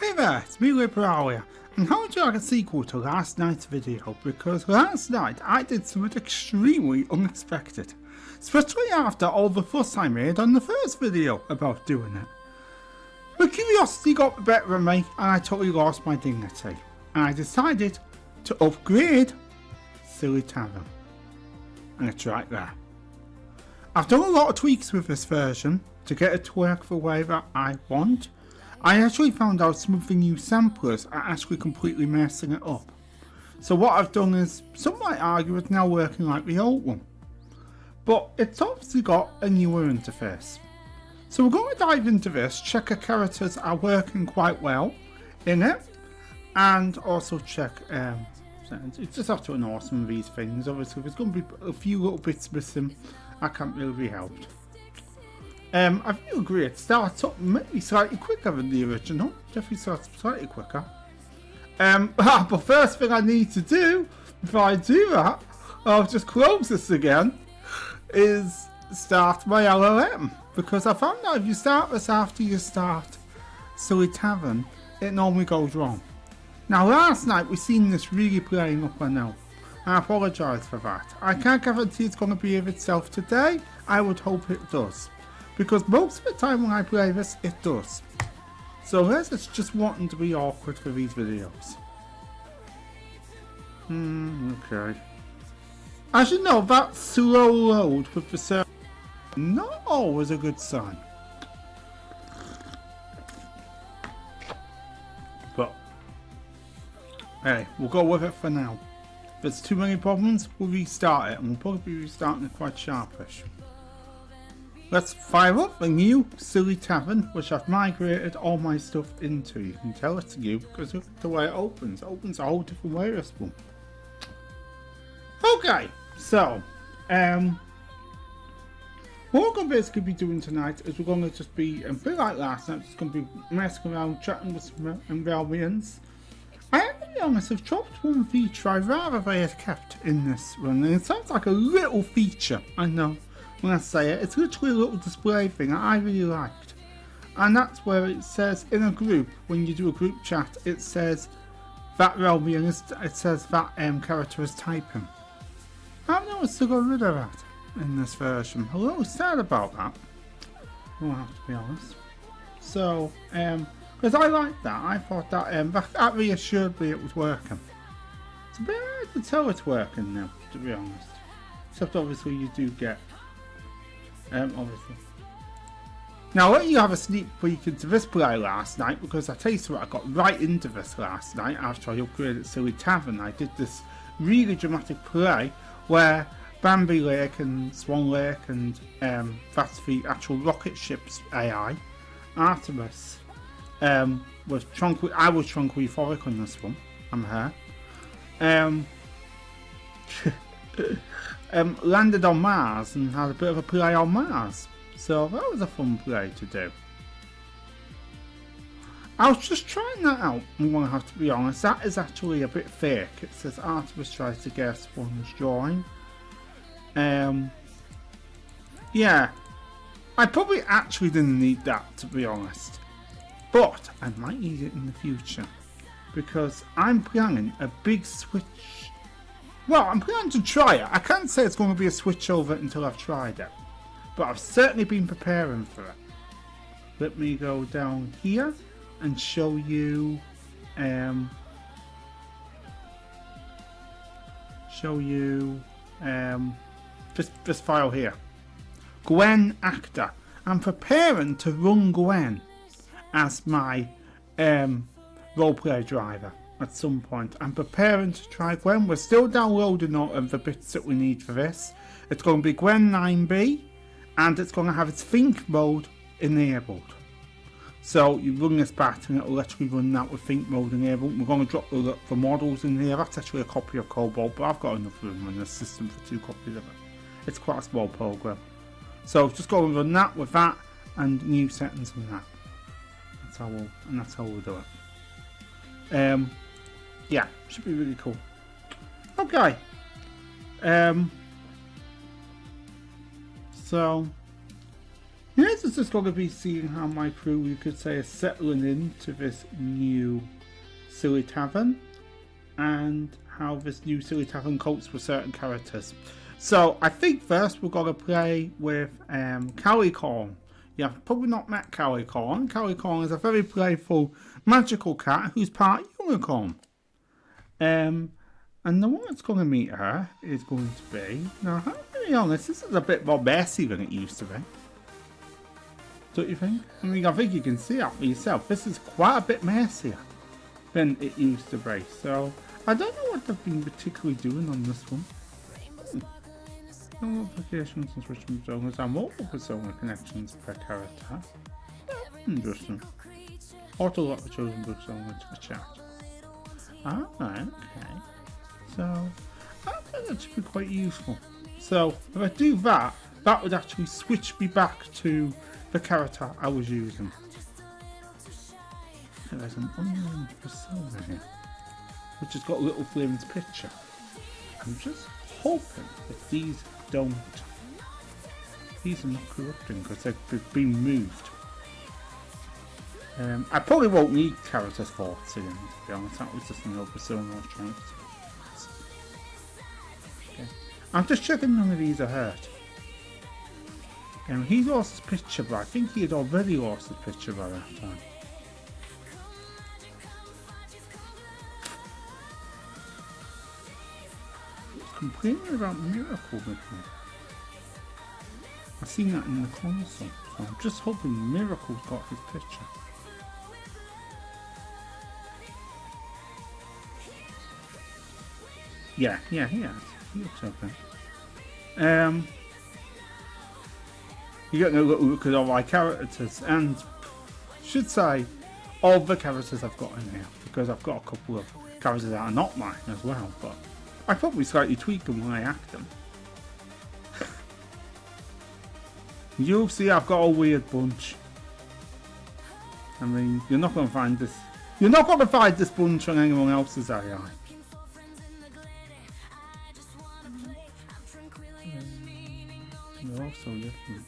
Hey there, it's me Liberalia, and how would you like a sequel to last night's video? Because last night I did something extremely unexpected, especially after all the fuss I made on the first video about doing it. But curiosity got the better of me and I totally lost my dignity, and I decided to upgrade Silly Tavern. And it's right there. I've done a lot of tweaks with this version to get it to work the way that I want. I actually found out some of the new samplers are actually completely messing it up. So what I've done is, some might argue it's now working like the old one. But it's obviously got a newer interface. So we're going to dive into this, check our characters are working quite well in it, and also check, it's just have to ignore some of these things. Obviously there's going to be a few little bits missing, I can't really be helped. I do agree, it starts up maybe slightly quicker than the original. Definitely starts slightly quicker. But first thing I need to do, before I do that, I'll just close this again, is start my LLM. Because I found out if you start this after you start Silly Tavern, it normally goes wrong. Now last night we seen this really playing up, I know. I apologise for that. I can't guarantee it's going to behave itself today. I would hope it does. Because most of the time when I play this, it does. So unless it's just wanting to be awkward for these videos. Okay. As you know, that slow load with the server not always a good sign. But hey, we'll go with it for now. If there's too many problems, we'll restart it, and we'll probably be restarting it quite sharpish. Let's fire up the new Silly Tavern, which I've migrated all my stuff into. You can tell it's new because look at the way it opens. It opens a whole different way, this one. Okay, so what we're going to basically be doing tonight is we're going to just be, a bit like last night, just going to be messing around, chatting with some Realmians. I have to be honest, I've dropped one feature I'd rather they had kept in this run, and it sounds like a little feature, I know. When I say it, it's literally a little display thing that I really liked, and that's where it says in a group, when you do a group chat, it says that Realmian is, it says that character is typing. I've noticed to go rid of that in this version. A little sad about that, I'll have to be honest. So because I liked that, I thought that that reassured me it was working. It's a bit hard to tell it's working now, to be honest, except obviously you do get obviously. Now let you have a sneak peek into this play last night, because I tell you what, I got right into this last night after I upgraded Silly Tavern. I did this really dramatic play where Bambi Lake and Swan Lake and that's the actual rocket ship's AI, Artemis, was I was tranquil euphoric on this one, I'm her. Landed on Mars and had a bit of a play on Mars, so that was a fun play to do. I was just trying that out, I'm going to have to be honest. That is actually a bit fake. It says Artemis tries to guess one's drawing. Yeah, I probably actually didn't need that, to be honest, but I might need it in the future because I'm planning a big switch. Well, I'm planning to try it. I can't say it's going to be a switch over until I've tried it, but I've certainly been preparing for it. Let me go down here and show you this file here. Qwen actor. I'm preparing to run Qwen as my roleplay driver. At some point, I'm preparing to try Qwen. We're still downloading all of the bits that we need for this. It's going to be Qwen 9B, and it's going to have its think mode enabled. So you run this back and it'll literally run that with think mode enabled. We're going to drop the models in here. That's actually a copy of Cobalt, but I've got enough room in the system for 2 copies of it. It's quite a small program. So just go and run that with that and new settings and that. That's how we'll do it. Yeah, should be really cool. Okay. So here's is just going to be seeing how my crew, you could say, is settling into this new Silly Tavern, and how this new Silly Tavern copes with certain characters. So I think first we're going to play with Calicorn. You've probably not met Calicorn. Calicorn is a very playful magical cat who's part unicorn. And the one that's going to meet her is going to be... Now, to be honest, this is a bit more messy than it used to be. Don't you think? I mean, I think you can see that for yourself. This is quite a bit messier than it used to be. So, I don't know what they've been particularly doing on this one. No applications and switching personas and multiple persona connections per character. Interesting. Auto lock the chosen persona to the chat. Alright, okay. So, I think that should be quite useful. So, if I do that, that would actually switch me back to the character I was using. There's an unknown persona here, which has got Little Flame's picture. I'm just hoping that these don't. These are not corrupting because they've been moved. I probably won't need characters forts again, to be honest. That was just an old persona I was trying to see. Okay. I'm just checking none of these are hurt. He lost his picture, but I think he had already lost his picture by that time. Complaining about Miracle with me. I've seen that in the console, so I'm just hoping Miracle's got his picture. Yeah, he has. He looks okay. You get a little look at all my characters, and I should say all the characters I've got in here, because I've got a couple of characters that are not mine as well, but I probably slightly tweak them when I act them. You'll see I've got a weird bunch. I mean, you're not going to find this. You're not going to find this bunch on anyone else's AI. They're all so different.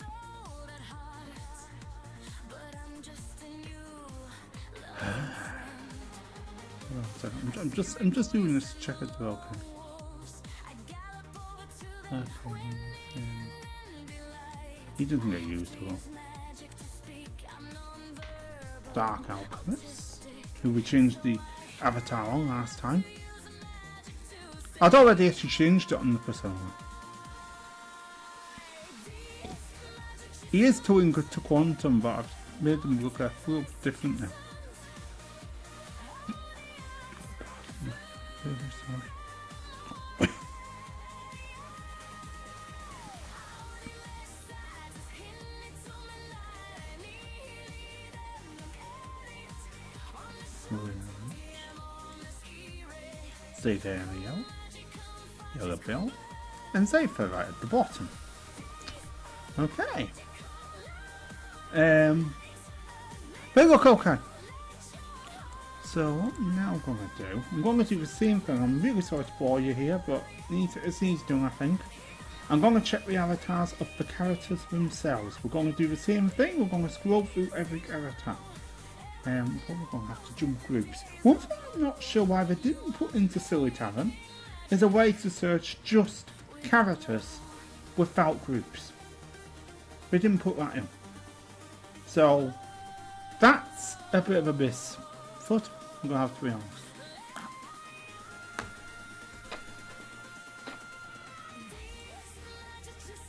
I'm just doing this to check it well. Okay. He doesn't get used to it. Dark Alchemist, who we changed the avatar on last time. I'd already actually changed it on the persona. He is towing good to Quantum, but I've made him look a little different now. Save area, yellow bill, and Zephyr right at the bottom. Okay. They look okay. So what I'm now going to do, I'm going to do the same thing. I'm really sorry to bore you here, but it needs doing, I think. I'm going to check the avatars of the characters themselves. We're going to do the same thing. We're going to scroll through every character. We're probably going to have to jump groups. One thing I'm not sure why they didn't put into Silly Tavern is a way to search just characters without groups. They didn't put that in. So that's a bit of a miss. But I'm going to have to be honest.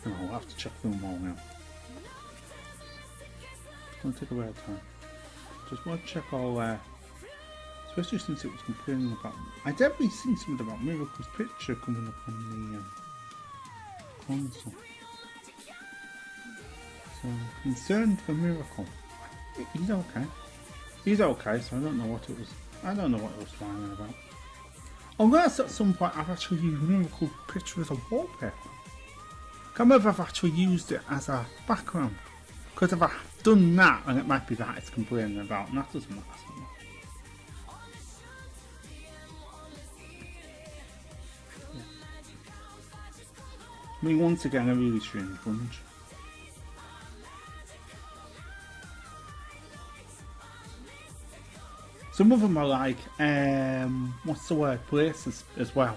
Oh, I'll have to check them all now. It's going to take a bit of time. Just want to check all especially since it was complaining about. I definitely seen something about Miracle's picture coming up on the console. So concerned for Miracle. He's okay. He's okay, so I don't know what it was. I don't know what it was flying about. Unless at some point I've actually used Miracle's picture as a wallpaper. I can't remember if I've actually used it as a background. Because if I've done that, and it might be that it's complaining about, and that doesn't matter so much. I mean, once again, a really strange bunch. some of them are like, what's the word, places as well.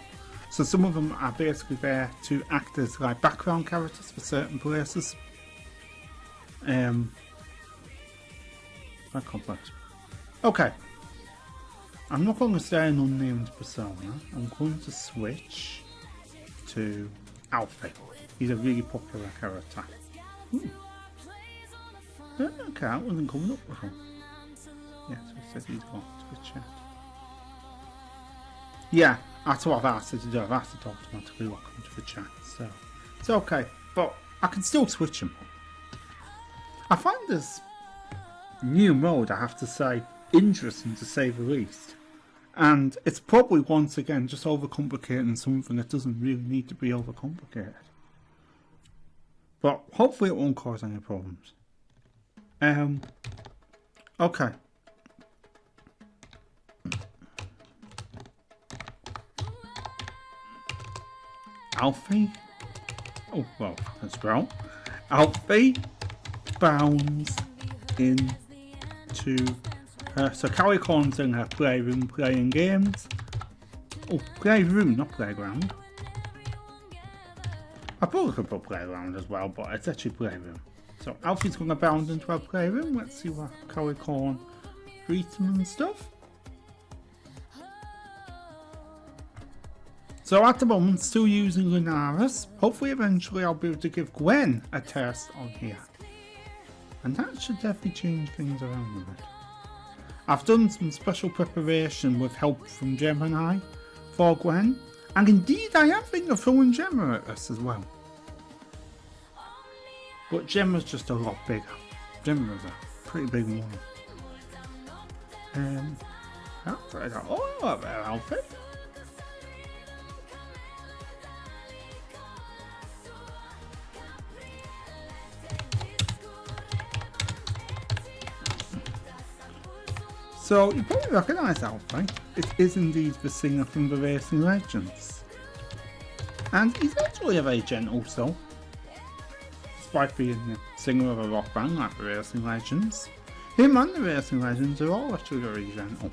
So some of them are basically there to act as like background characters for certain places. Quite complex. Okay. I'm not going to stay an unnamed persona. I'm going to switch to Alfie. He's a really popular character. Ooh. Okay, that wasn't coming up before. Yeah, so it says he's got Twitch chat. Yeah, that's what I've asked her to do. I've asked her to automatically lock him to the chat, so it's okay. But I can still switch him. I find this new mode, I have to say, interesting to say the least. And it's probably once again just overcomplicating something that doesn't really need to be overcomplicated. But hopefully it won't cause any problems. Okay. Alfie? Oh, well, that's well. Alfie bounds into her. So Calicorn's in her playroom playing games. Oh, playroom, not playground. I probably could put playground as well, but it's actually playroom. So Alfie's going to bound into our playroom. Let's see what Calicorn greets him and stuff. So at the moment, still using Lunaris. Hopefully eventually I'll be able to give Qwen a test on here. And that should definitely change things around a bit. I've done some special preparation with help from Gemini for Qwen. And indeed I am thinking of throwing Gemma at this as well. But Gemma's just a lot bigger. Gemma's a pretty big one. Oh, there, Alfie. So you probably recognise Alfie. It is indeed the singer from the Racing Legends. And he's actually a very gentle soul. Despite being the singer of a rock band like the Racing Legends. Him and the Racing Legends are all actually very gentle.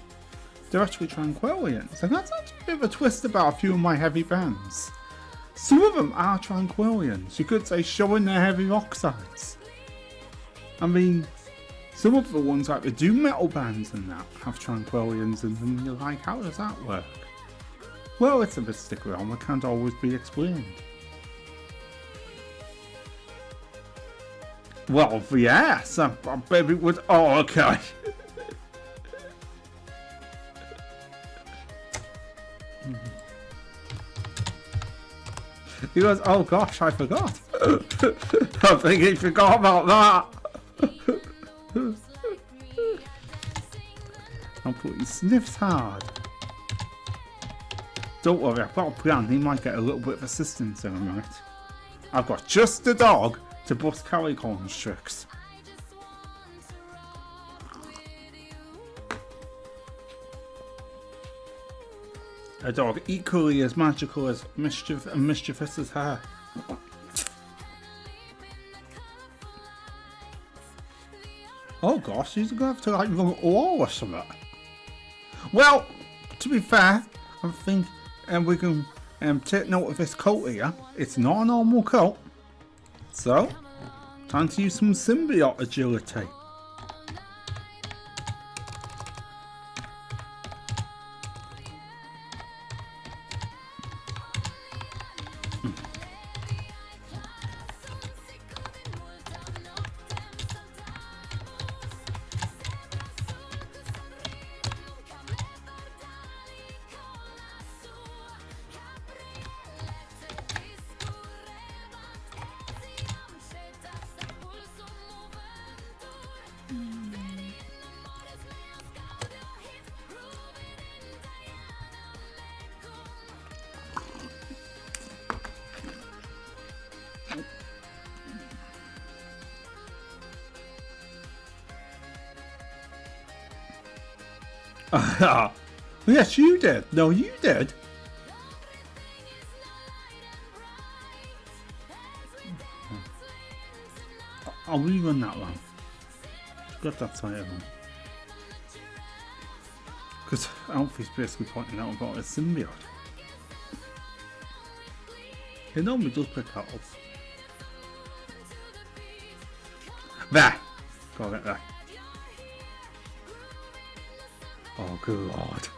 They're actually Tranquillians, and that's actually a bit of a twist about a few of my heavy bands. Some of them are Tranquillians, you could say showing their heavy rock sides. I mean, some of the ones like the doom metal bands and that have Tranquillians in them, and you're like, how does that work? Well, it's a Mystic realm, it can't always be explained. Well, yes, I bet it would. Oh, okay. He goes, oh gosh, I forgot. I think he forgot about that. I'll put he sniffs hard. Don't worry, I've got a plan. He might get a little bit of assistance in a minute. I've got just the dog to bust Calicorn's tricks. A dog equally as magical as mischievous as her. Oh gosh, he's gonna have to like run a wall or something. Well, to be fair, I think we can take note of this coat here. It's not a normal coat. So, time to use some symbiote agility. Yes, you did. No, you did. I'll rerun that one. Got that side of them. Because Alfie's basically pointing out about a symbiote. He normally does pick that up. There! Got it there. Oh, good lord.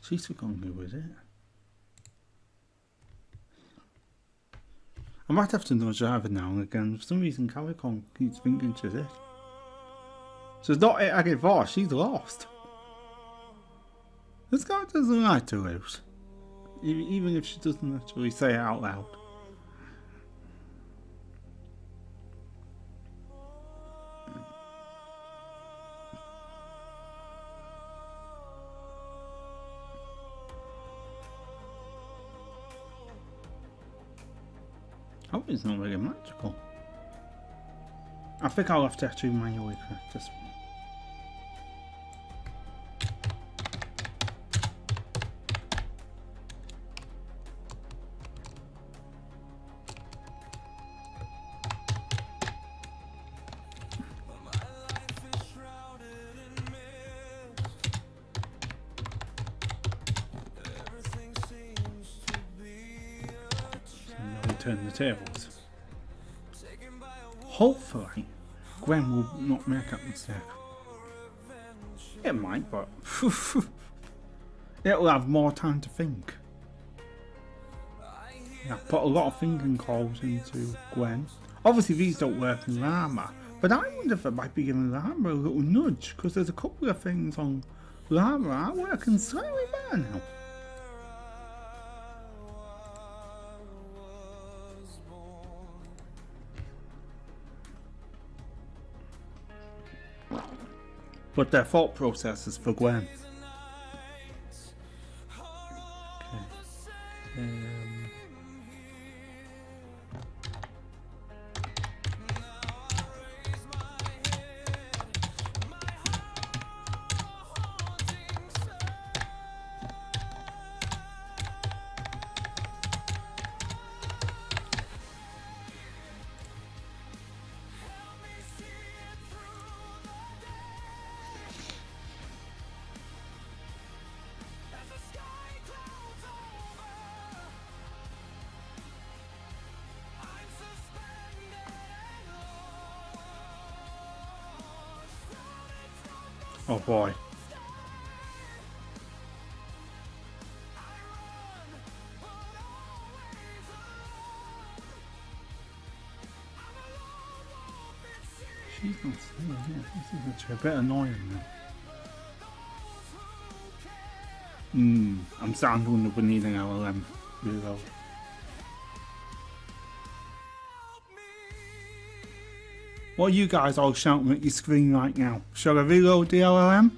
She's gonna go with it. I might have to nudge her every now and again. For some reason, Calicorn keeps thinking she's it. She's not it I get for, she's lost. This guy doesn't like to lose. Even if she doesn't actually say it out loud. Oh, it's not really magical. I think I'll have to actually manually correct this one. Turn the tables. Hopefully, Qwen will not make that mistake. It might, but it'll have more time to think. Yeah, put a lot of thinking calls into Qwen. Obviously, these don't work in Llama, but I wonder if it might be giving Llama a little nudge because there's a couple of things on Llama are working slightly better now. But their thought process is for Qwen. Okay. Oh boy. She's not staying here. This is actually a bit annoying now. I'm starting to wonder if we need an LLM reload. What are you guys all shouting at your screen right now? Shall I reload the LLM?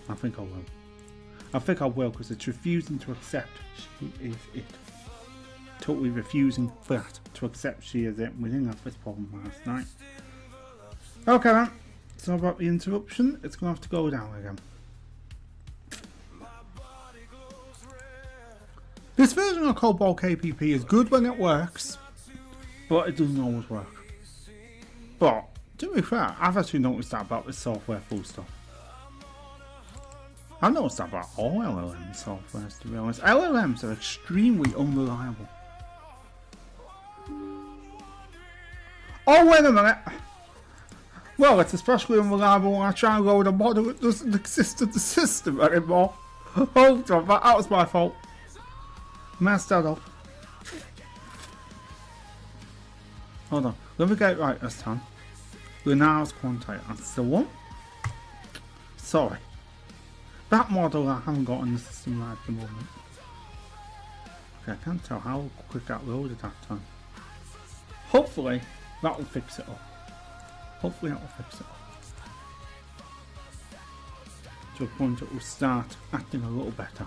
I think I will. I think I will, because it's refusing to accept she is it. Totally refusing that to accept she is it. We didn't have this problem last night. Okay then, so about the interruption, it's going to have to go down again. This version of Cobalt KPP is good when it works, but it doesn't always work. But, to be fair, I've actually noticed that about this software full stop. I've noticed that about all LLM softwares, to be honest. LLMs are extremely unreliable. Oh, wait a minute! Well, it's especially unreliable when I try and load a model that doesn't exist in the system anymore. Hold on, that was my fault. Messed that up. Hold on, let me get it right this time. Lunar's Quantite, that's the one. Sorry. That model I haven't got in the system right at the moment. Okay, I can't tell how quick that loaded that time. Hopefully, that will fix it up. Hopefully that will fix it up. To a point it will start acting a little better.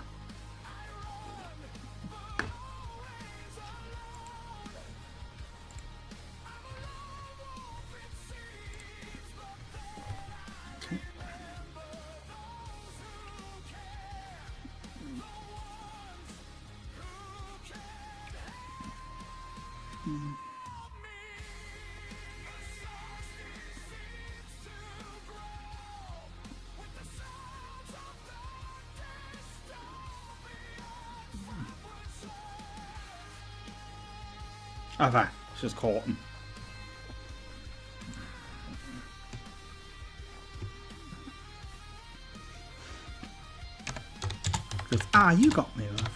Okay, it's just caught him. Because, you got me, love.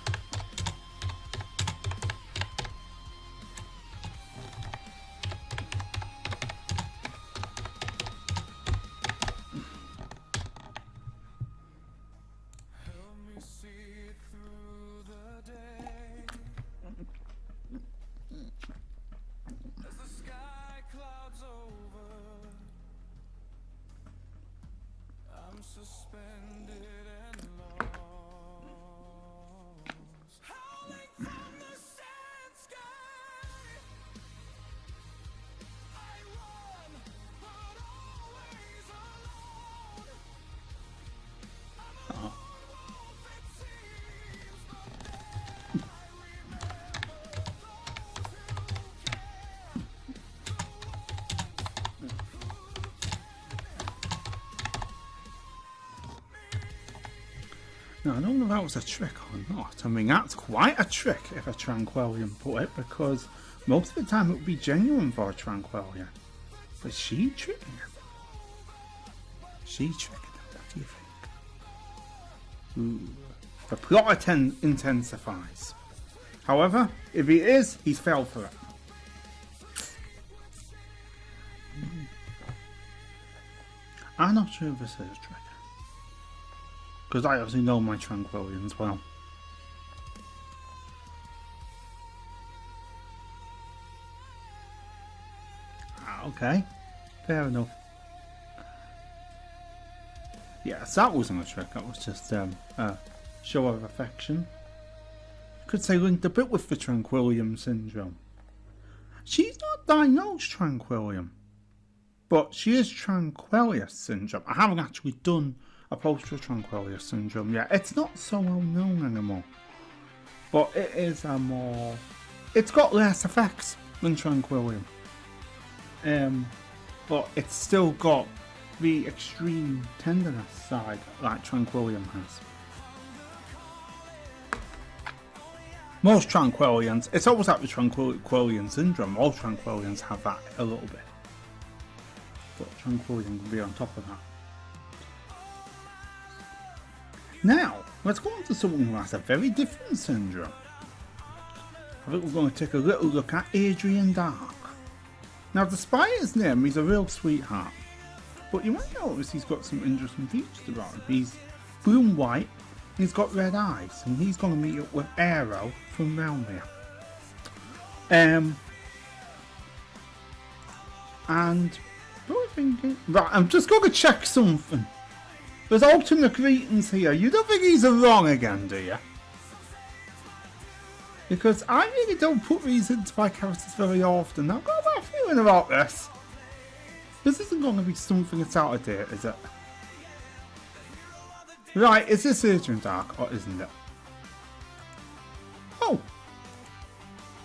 Now, I don't know if that was a trick or not. I mean, that's quite a trick if a Tranquillian put it, because most of the time it would be genuine for a Tranquillian. But she tricking him. She tricking him, what do you think? Ooh. The plot intensifies. However, if he is, he's fell for it. I'm not sure if this is a trick. Because I obviously know my Tranquillians well. Okay, fair enough. Yes, that wasn't a trick, that was just a show of affection. Could say linked a bit with the Tranquillium syndrome. She's not diagnosed Tranquillium, but she is Tranquilius syndrome. I haven't actually done a poster of Tranquilius syndrome yet. It's not so well known anymore, but it is a more... It's got less effects than Tranquillium. But it's still got the extreme tenderness side like Tranquillium has. Most Tranquillians, it's always like the Tranquillian syndrome, most Tranquillians have that a little bit. But Tranquillian can be on top of that. Now, let's go on to someone who has a very different syndrome. I think we're going to take a little look at Adrian Dark. Now, despite his name, he's a real sweetheart. But you might notice he's got some interesting features about him. He's blue and white, and he's got red eyes, and he's going to meet up with Aero from Realmians. And what am I thinking? Right, I'm just going to check something. There's alternate greetings here. You don't think these are wrong again, do you? Because I really don't put these into my characters very often. I've got a bad feeling about this. This isn't going to be something that's out of date, is it? Right, is this Adrian Dark or isn't it? Oh!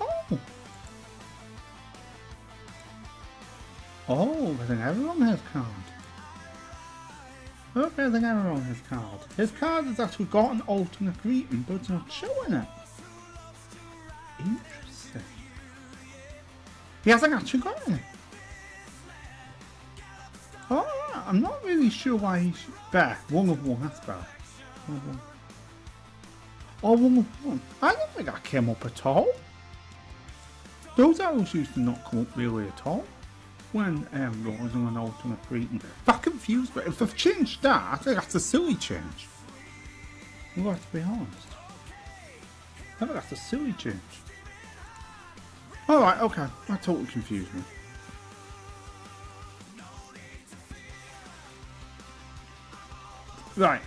Oh! Oh, there's an Aero on his card. Okay, there's an Aero on his card. His card has actually got an alternate greeting, but it's not showing it. Interesting. He hasn't actually got any. Oh, I'm not really sure why he should. There, 1 of 1, that's better. 1 of 1. Oh, 1 of 1. I don't think that came up at all. Those arrows used to not come up really at all when rolling an alternate greeting. That confused me. If they've changed that, I think that's a silly change. I've got to be honest. I think that's a silly change. Alright, okay. That totally confused me. Right.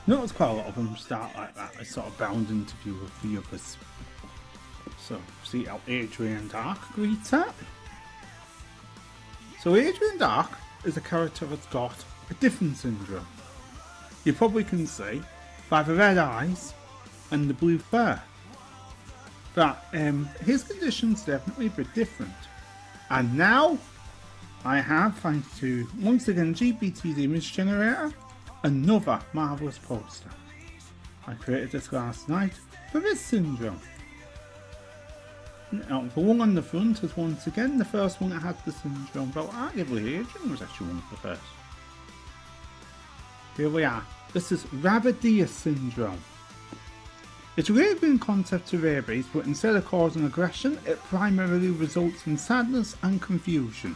Notice quite a lot of them start like that. They sort of bound interview with the others. So, see how Adrian Dark greets that. So Adrian Dark is a character that's got a different syndrome. You probably can see by the red eyes and the blue fur that his condition's definitely a bit different. And now I have, thanks to once again GPT's image generator, another marvellous poster. I created this last night for this syndrome. Now, the one on the front is once again the first one that had the syndrome, but arguably Adrian was actually one of the first. Here we are. This is Realmians syndrome. It's a really good concept to rabies, but instead of causing aggression, it primarily results in sadness and confusion.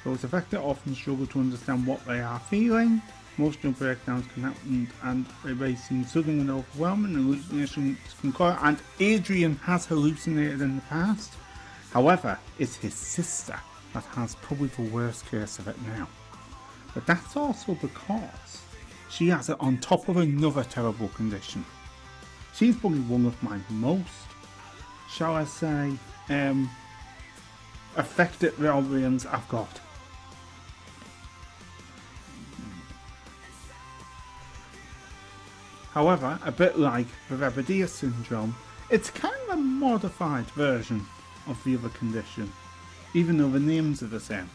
Those affected often struggle to understand what they are feeling. Emotional breakdowns can happen and they seem sudden and overwhelming, and hallucinations can occur, and Adrian has hallucinated in the past. However, it's his sister that has probably the worst case of it now. But that's also because she has it on top of another terrible condition. She's probably one of my most, shall I say, affected Realmians I've got. However, a bit like the Realmians syndrome, it's kind of a modified version of the other condition, even though the names are the same.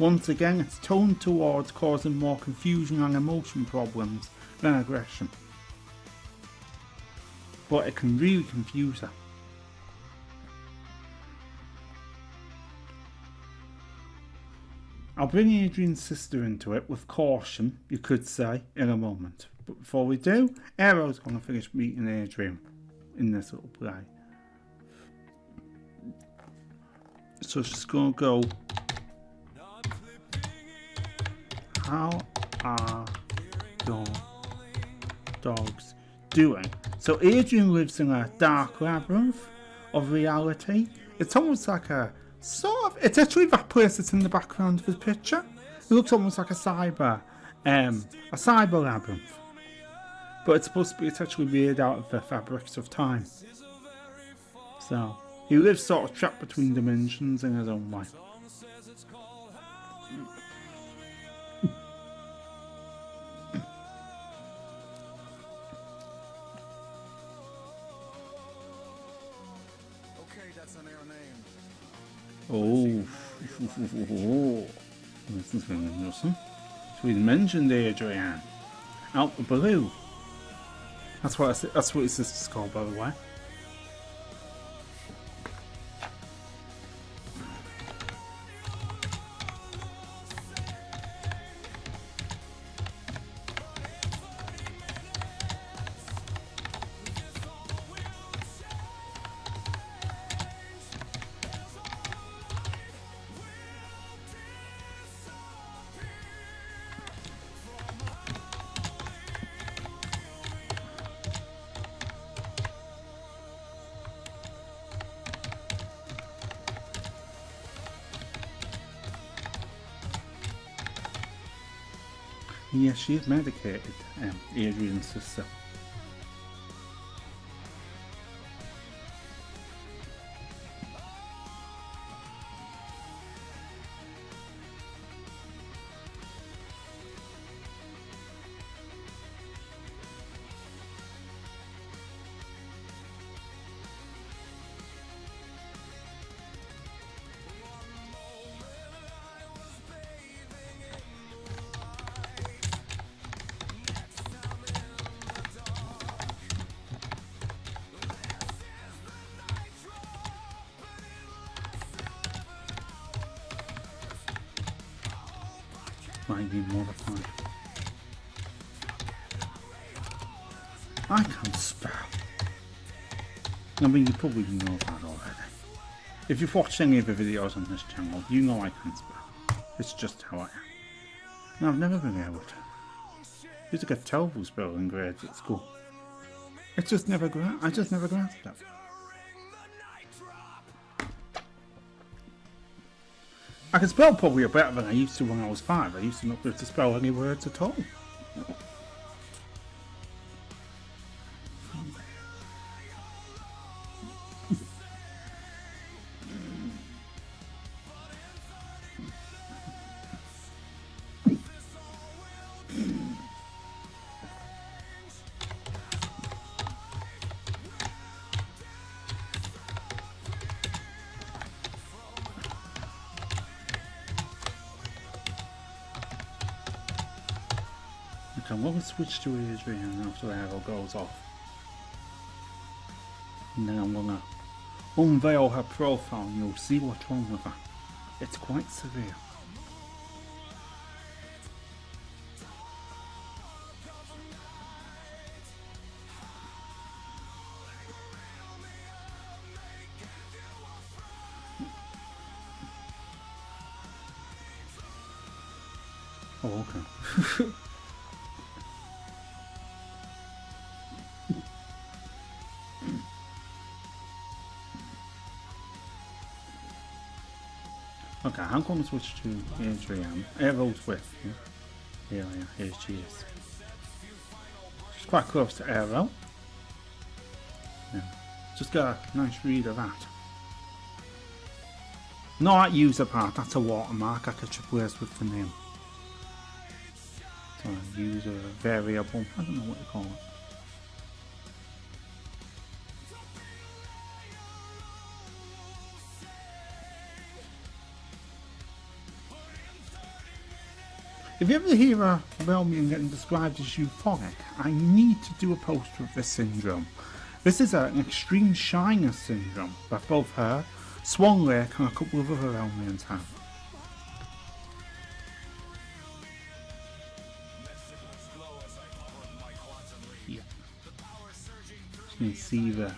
Once again, it's toned towards causing more confusion and emotion problems than aggression. But it can really confuse her. I'll bring Adrian's sister into it with caution, you could say, in a moment. But before we do, Aero's going to finish meeting Adrian in this little play. So she's going to go, how are your dogs doing? So Adrian lives in a dark labyrinth of reality. It's almost like a sort of, it's actually that place that's in the background of his picture. It looks almost like a cyber labyrinth. But it's supposed to be, it's actually made out of the fabrics of time. So he lives sort of trapped between dimensions in his own way. Oh, this is going to be interesting. So we mentioned Adrian out the blue. That's what his sister's called, by the way. Yes, she is medicated, Adrian's sister. Might be modified. I can spell. I mean, you probably know that already. If you've watched any of the videos on this channel, you know I can spell. It's just how I am. And I've never been able to. I used to get terrible spelling grades at school. It's just never I just never grasped it. I can spell probably better than I used to when I was 5. I used to not be able to spell any words at all. I'm going to switch to Adrian after Aero goes off. And then I'm going to unveil her profile and you'll see what's wrong with her. It's quite severe. Oh, okay. Okay, I'm going to switch to Adrian. Aero's with you. Here she is. She's quite close to Aero. Yeah. Just get a nice read of that. Not that user part, that's a watermark I could replace with the name. So user variable, I don't know what you call it. If you ever hear a Realmian getting described as euphoric, I need to do a post with this syndrome. This is an extreme shyness syndrome that both her, Swan Lake and a couple of other Realmians have. Yeah. You can see the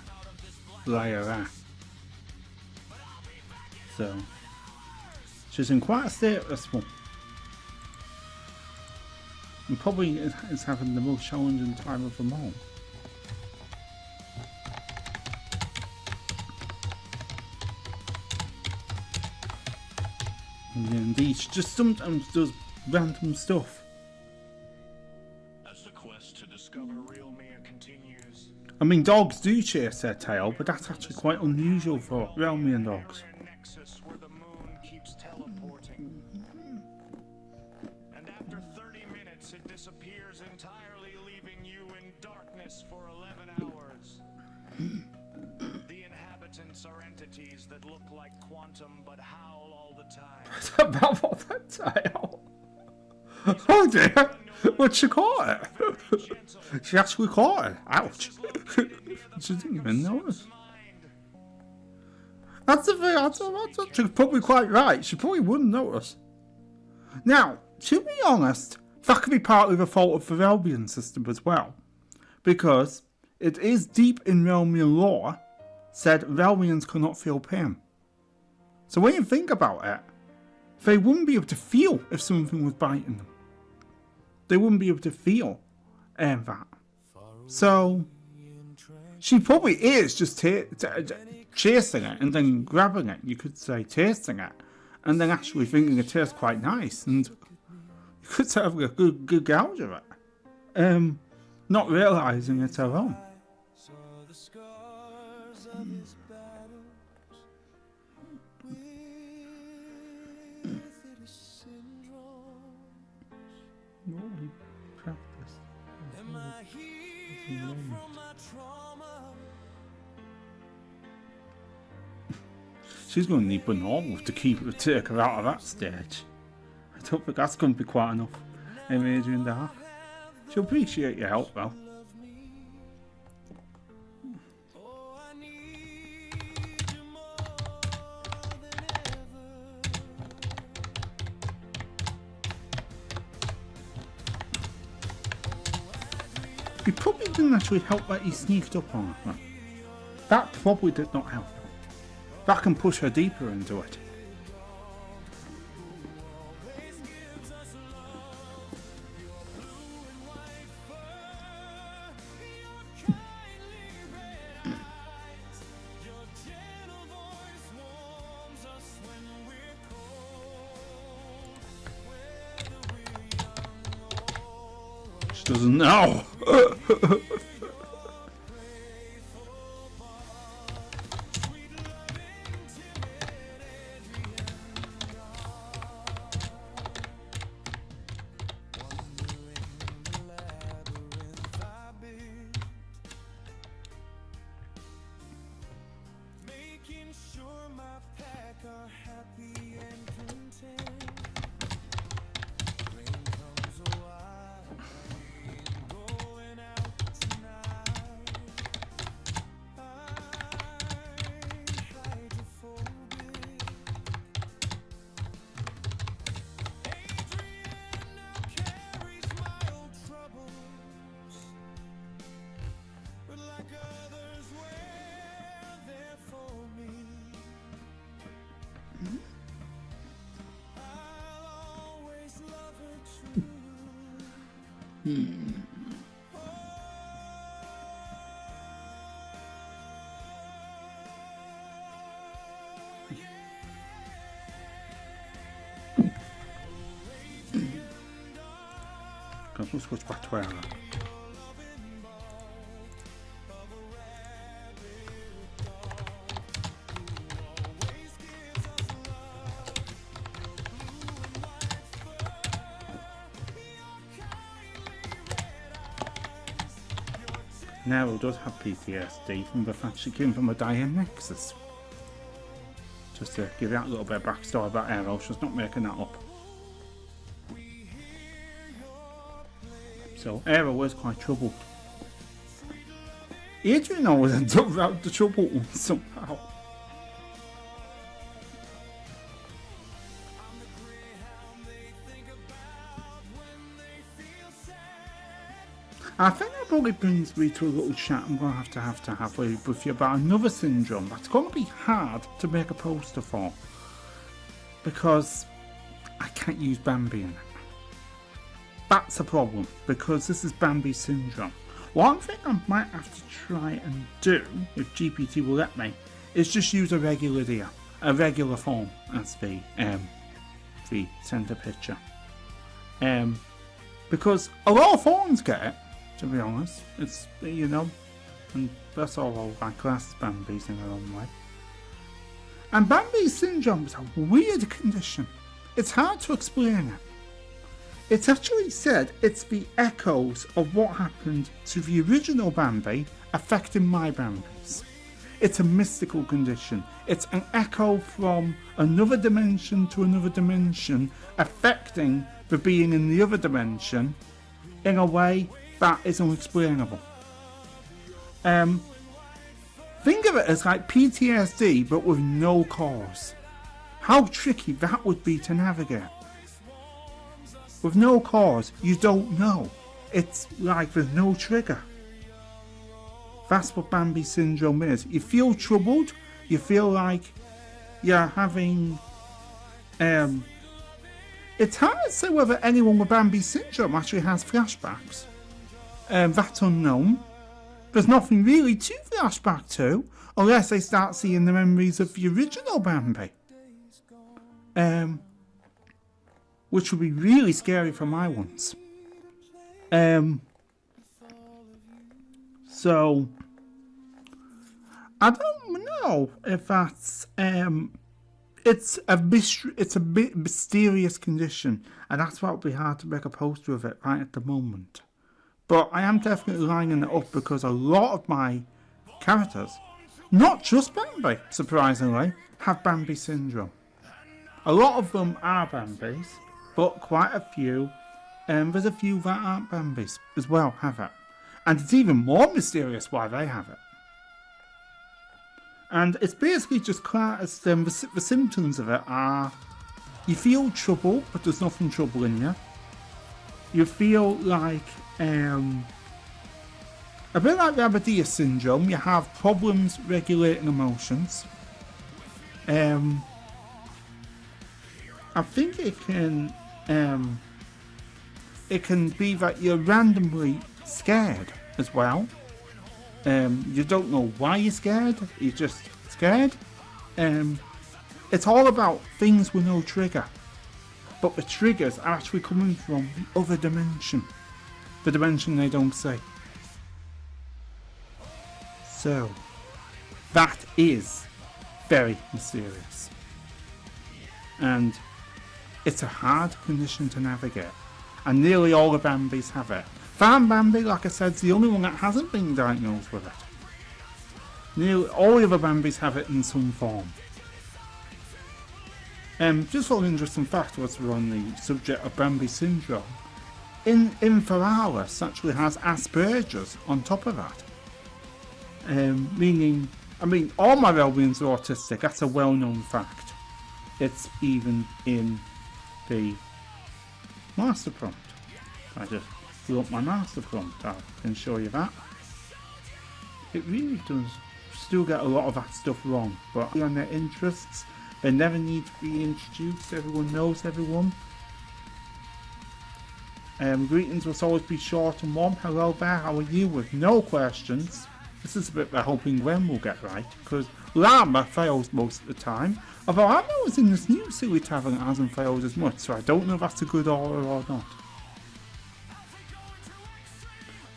layer there. So, she's in quite a state, this one. And probably is having the most challenging time of them all. And indeed, she just sometimes does random stuff. As the quest to discover Realmia continues. I mean, dogs do chase their tail, but that's actually quite unusual for Realmian dogs. Where the moon keeps teleporting. And after 30 minutes, it disappears entirely, leaving you in darkness for 11 hours. The inhabitants are entities that look like quantum but howl all the time. About what that tail? Oh dear! What'd she caught it? She actually caught it. Ouch! She didn't even notice. That's the thing, that's actually probably quite right. She probably wouldn't notice. Now, to be honest, that could be partly the fault of the Realmian system as well. Because it is deep in Realmian lore said Realmians cannot feel pain. So when you think about it, they wouldn't be able to feel if something was biting them. They wouldn't be able to feel that. So she probably is just chasing it and then grabbing it. You could say tasting it and then actually thinking it tastes quite nice. And you You could have a good gouge of it. Not realising it's her own. She's going to need banal to take her out of that stage. I don't think that's going to be quite enough. Adrian Dark. She'll appreciate your help though. He probably didn't actually help that he sneaked up on her. That probably did not help. That can push her deeper into it. She doesn't know. We'll switch back to Aero. Aero does have PTSD from the fact she came from a dire nexus. Just to give you that little bit of backstory about Aero, she's not making that up. So Aero was quite troubled. Adrian always ends up without the trouble somehow. I think that probably brings me to a little chat I'm going to have with you about another syndrome that's going to be hard to make a poster for. Because I can't use Bambi in it. That's a problem, because this is Bambi syndrome. One thing I might have to try and do, if GPT will let me, is just use a regular deer, a regular form as the centre picture. Because a lot of forms get it, to be honest. It's, you know, and that's all I class Bambi's in their own way. And Bambi syndrome is a weird condition. It's hard to explain it. It's actually said it's the echoes of what happened to the original Bambi affecting my Bambis. It's a mystical condition. It's an echo from another dimension to another dimension affecting the being in the other dimension in a way that is unexplainable. Think of it as like PTSD but with no cause. How tricky that would be to navigate. With no cause, you don't know. It's like there's no trigger. That's what Bambi syndrome is. You feel troubled, you feel like you're having... it's hard to say whether anyone with Bambi syndrome actually has flashbacks. That's unknown. There's nothing really to flashback to, unless they start seeing the memories of the original Bambi. which would be really scary for my ones. So I don't know if that's it's a bit mysterious condition, and that's why it would be hard to make a poster of it right at the moment. But I am definitely lining it up because a lot of my characters, not just Bambi, surprisingly, have Bambi syndrome. A lot of them are Bambis, but quite a few, there's a few that aren't Bambis as well have it. And it's even more mysterious why they have it. And it's basically just class, the symptoms of it are, you feel trouble, but there's nothing troubling you. You feel like, a bit like Realmians syndrome, you have problems regulating emotions. I think it can be that you're randomly scared as well. You don't know why you're scared, you're just scared. It's all about things with no trigger. But the triggers are actually coming from the other dimension. The dimension they don't say. So, that is very mysterious. And it's a hard condition to navigate. And nearly all the Bambis have it. Farm Bambi, like I said, is the only one that hasn't been diagnosed with it. Nearly all the other Bambis have it in some form. Just for an interesting fact, whilst we're on the subject of Bambi syndrome, Inferalis actually has Asperger's on top of that. Meaning, all my Realmians are autistic, that's a well-known fact. It's even in the master prompt. I just blew up my master prompt, I can show you that. It really does still get a lot of that stuff wrong, but on their interests, they never need to be introduced, everyone knows everyone. Greetings will always be short and warm. Hello there, how are you? With no questions. This is a bit we're hoping Qwen will get right, because Llama fails most of the time. Although I know it's in this new Silly Tavern it hasn't failed as much, so I don't know if that's a good order or not.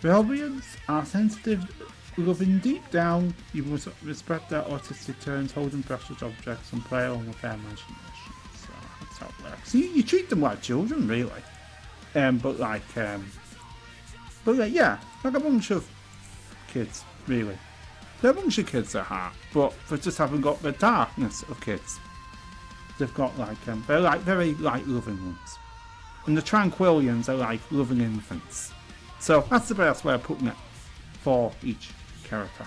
Realmians are sensitive, loving deep down. You must respect their autistic turns, holding precious objects and play along with their imagination. So that's how it works. You treat them like children, really. Yeah, like a bunch of kids, really. They're a bunch of kids at heart, but they just haven't got the darkness of kids. They've got they're like very loving ones. And the Tranquillians are like loving infants. So that's the best way of putting it for each character.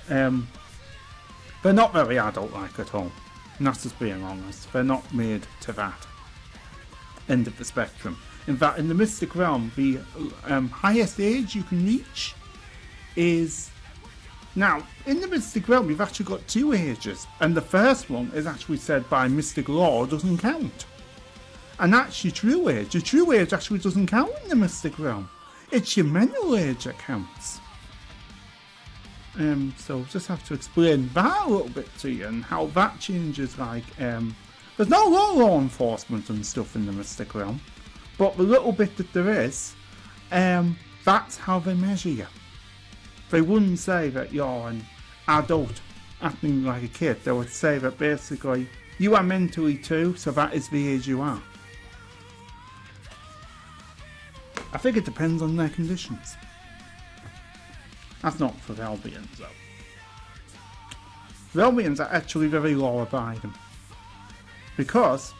They're not very adult-like at all. And that's just being honest. They're not made to that end of the spectrum. In fact, in the Mystic realm, the highest age you can reach is... Now, in the Mystic realm, you've actually got two ages. And the first one is actually said by Mystic law doesn't count. And that's your true age. Your true age actually doesn't count in the Mystic realm. It's your mental age that counts. So just have to explain that a little bit to you and how that changes. There's no law enforcement and stuff in the Mystic realm, but the little bit that there is, that's how they measure you. They wouldn't say that you're an adult acting like a kid. They would say that basically you are mentally too, so that is the age you are. I think it depends on their conditions. That's not for Realmians though. Realmians are actually very law-abiding. Because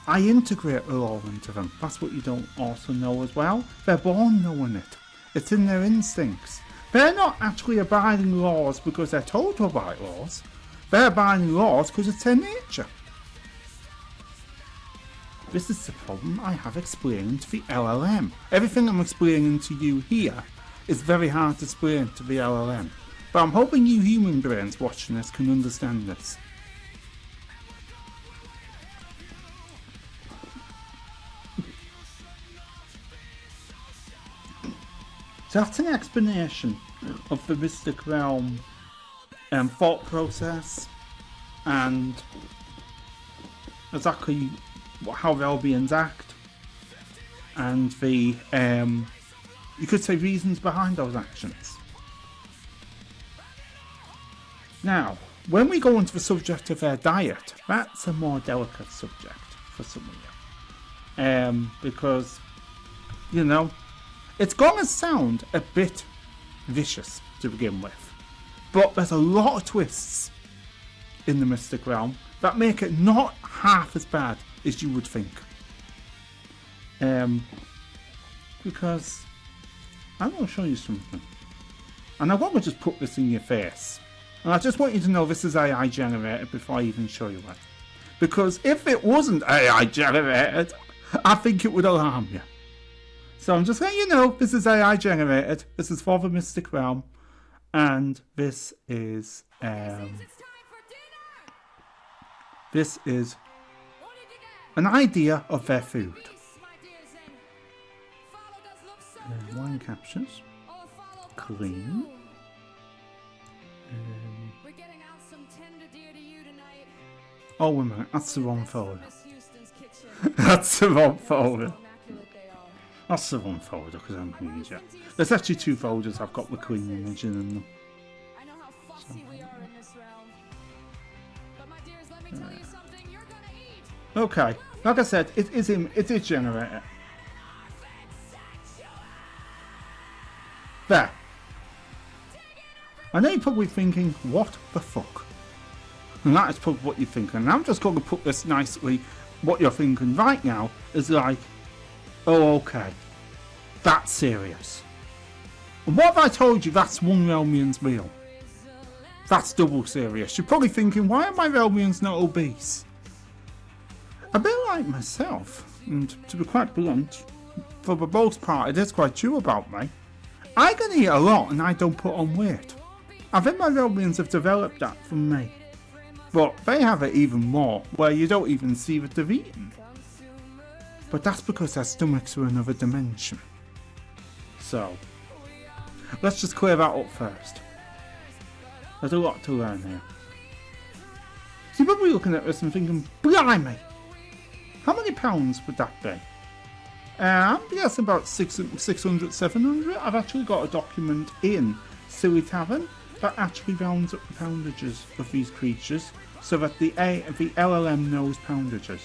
I integrate the law into them. That's what you don't also know as well. They're born knowing it. It's in their instincts. They're not actually abiding laws because they're told to abide laws. They're abiding laws because it's their nature. This is the problem I have explained to the LLM. Everything I'm explaining to you here is very hard to explain to the LLM. But I'm hoping you human brains watching this can understand this. So that's an explanation of the Mystic Realm thought process and exactly how Realmians act, and the you could say reasons behind those actions. Now, when we go into the subject of their diet, that's a more delicate subject for some of you, because you know it's gonna sound a bit vicious to begin with, but there's a lot of twists in the mystic realm that make it not half as bad as you would think. Because I'm going to show you something, and I want to just put this in your face, and I just want you to know this is AI generated before I even show you it. Because if it wasn't AI generated, I think it would alarm you. So I'm just letting you know this is AI generated. This is for the mystic realm, and this is an idea of their food. Wine captures, clean. Oh, wait a minute, that's the wrong folder. That's the wrong folder. That's the wrong folder because I'm an idiot. There's actually two folders. I've got the clean image in them. I know how fussy we are in this realm. But my dears, let me tell you something you're gonna eat. Okay, like I said, it is generated. There. I know you're probably thinking, what the fuck? And that is probably what you're thinking. And I'm just going to put this nicely. What you're thinking right now is like, oh, okay. That's serious. And what have I told you? That's one Realmians meal. That's double serious. You're probably thinking, why are my Realmians not obese? A bit like myself. And to be quite blunt, for the most part, it is quite true about me. I can eat a lot and I don't put on weight. I think my Realmians have developed that from me. But they have it even more, where you don't even see that they've eaten. But that's because their stomachs are another dimension. So, let's just clear that up first. There's a lot to learn here. So you're probably looking at this and thinking, blimey! How many pounds would that be? I'm guessing about 600, 700. I've actually got a document in Silly Tavern that actually rounds up the poundages of these creatures so that the LLM knows poundages.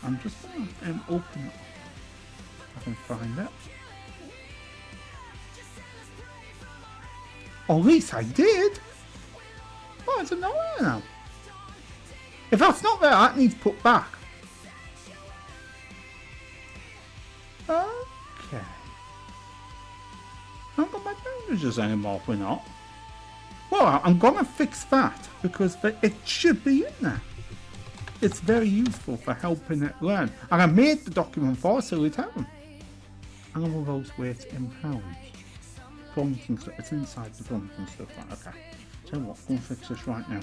I'm just going to open it. I can find it. Or at least I did. Oh, it's not there now. If that's not there, that needs put back. Okay. I haven't got my bandages anymore, we're not. Well, I'm gonna fix that because it should be in there. It's very useful for helping it learn. And I made the document for Silly Tavern. And I'm gonna weight in pounds. Plums and stuff. It's inside the plums and stuff. Right, okay. Tell you what, I'm gonna fix this right now.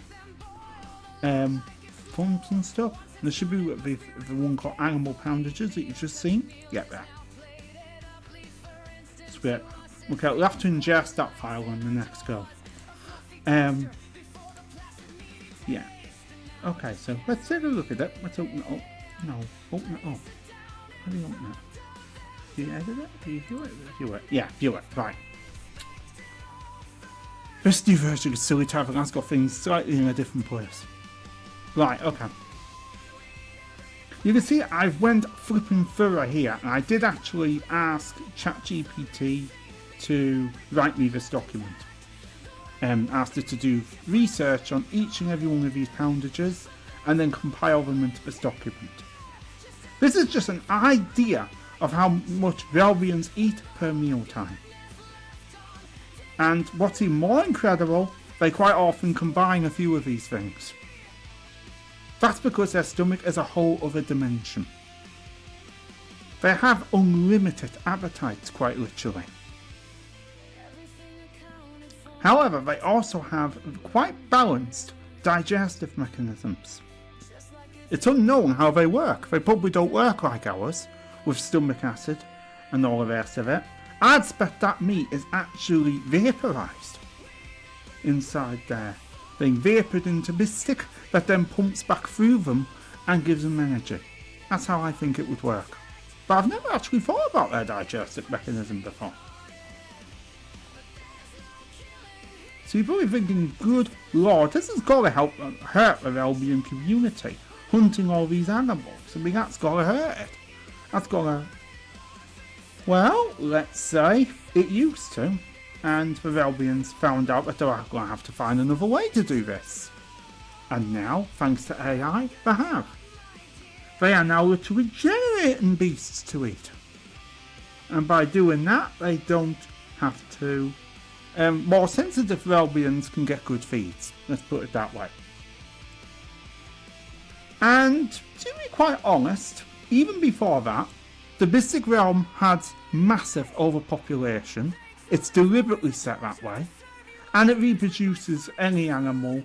Plums and stuff. There should be the one called animal poundages that you've just seen. Yeah, there. Sweet. Okay, we'll have to ingest that file on the next go. Yeah. Okay, so let's take a look at it. Let's open it up. No, open it up. How do you open it? Do you edit it? Do you view it? View it. Yeah, view it. Right. This new version of Silly Tavern has got things slightly in a different place. Right, okay. You can see I've went flipping through here, and I did actually ask ChatGPT to write me this document. Asked it to do research on each and every one of these poundages and then compile them into this document. This is just an idea of how much Realmians eat per mealtime. And what's even more incredible, they quite often combine a few of these things. That's because their stomach is a whole other dimension. They have unlimited appetites, quite literally. However, they also have quite balanced digestive mechanisms. It's unknown how they work. They probably don't work like ours, with stomach acid and all the rest of it. I'd expect that meat is actually vaporised inside there, being vapoured into mystic that then pumps back through them and gives them energy. That's how I think it would work. But I've never actually thought about their digestive mechanism before. So you're probably thinking, good lord, this has got to hurt the Realmian community, hunting all these animals. I mean, that's got to hurt it. That's got to... Well, let's say it used to, and the Realmians found out that they were going to have to find another way to do this. And now, thanks to AI, they have. They are now literally generating beasts to eat. And by doing that, they don't have to... more sensitive Realmians can get good feeds, let's put it that way. And to be quite honest, even before that, the Mystic Realm had massive overpopulation. It's deliberately set that way, and it reproduces any animal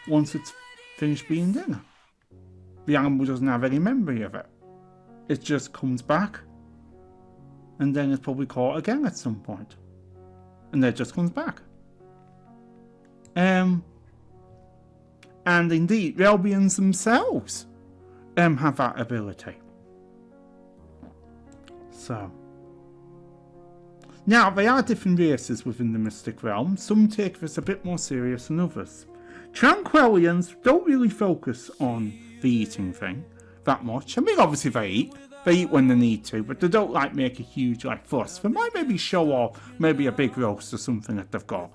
once it's finished being dinner. The animal doesn't have any memory of it. It just comes back, and then it's probably caught again at some point. And then it just comes back. And indeed, Realmians themselves have that ability. So. Now, there are different races within the Mystic Realm. Some take this a bit more serious than others. Tranquillians don't really focus on the eating thing that much. I mean, obviously they eat. They eat when they need to, but they don't like make a huge fuss. They might maybe show off maybe a big roast or something that they've got.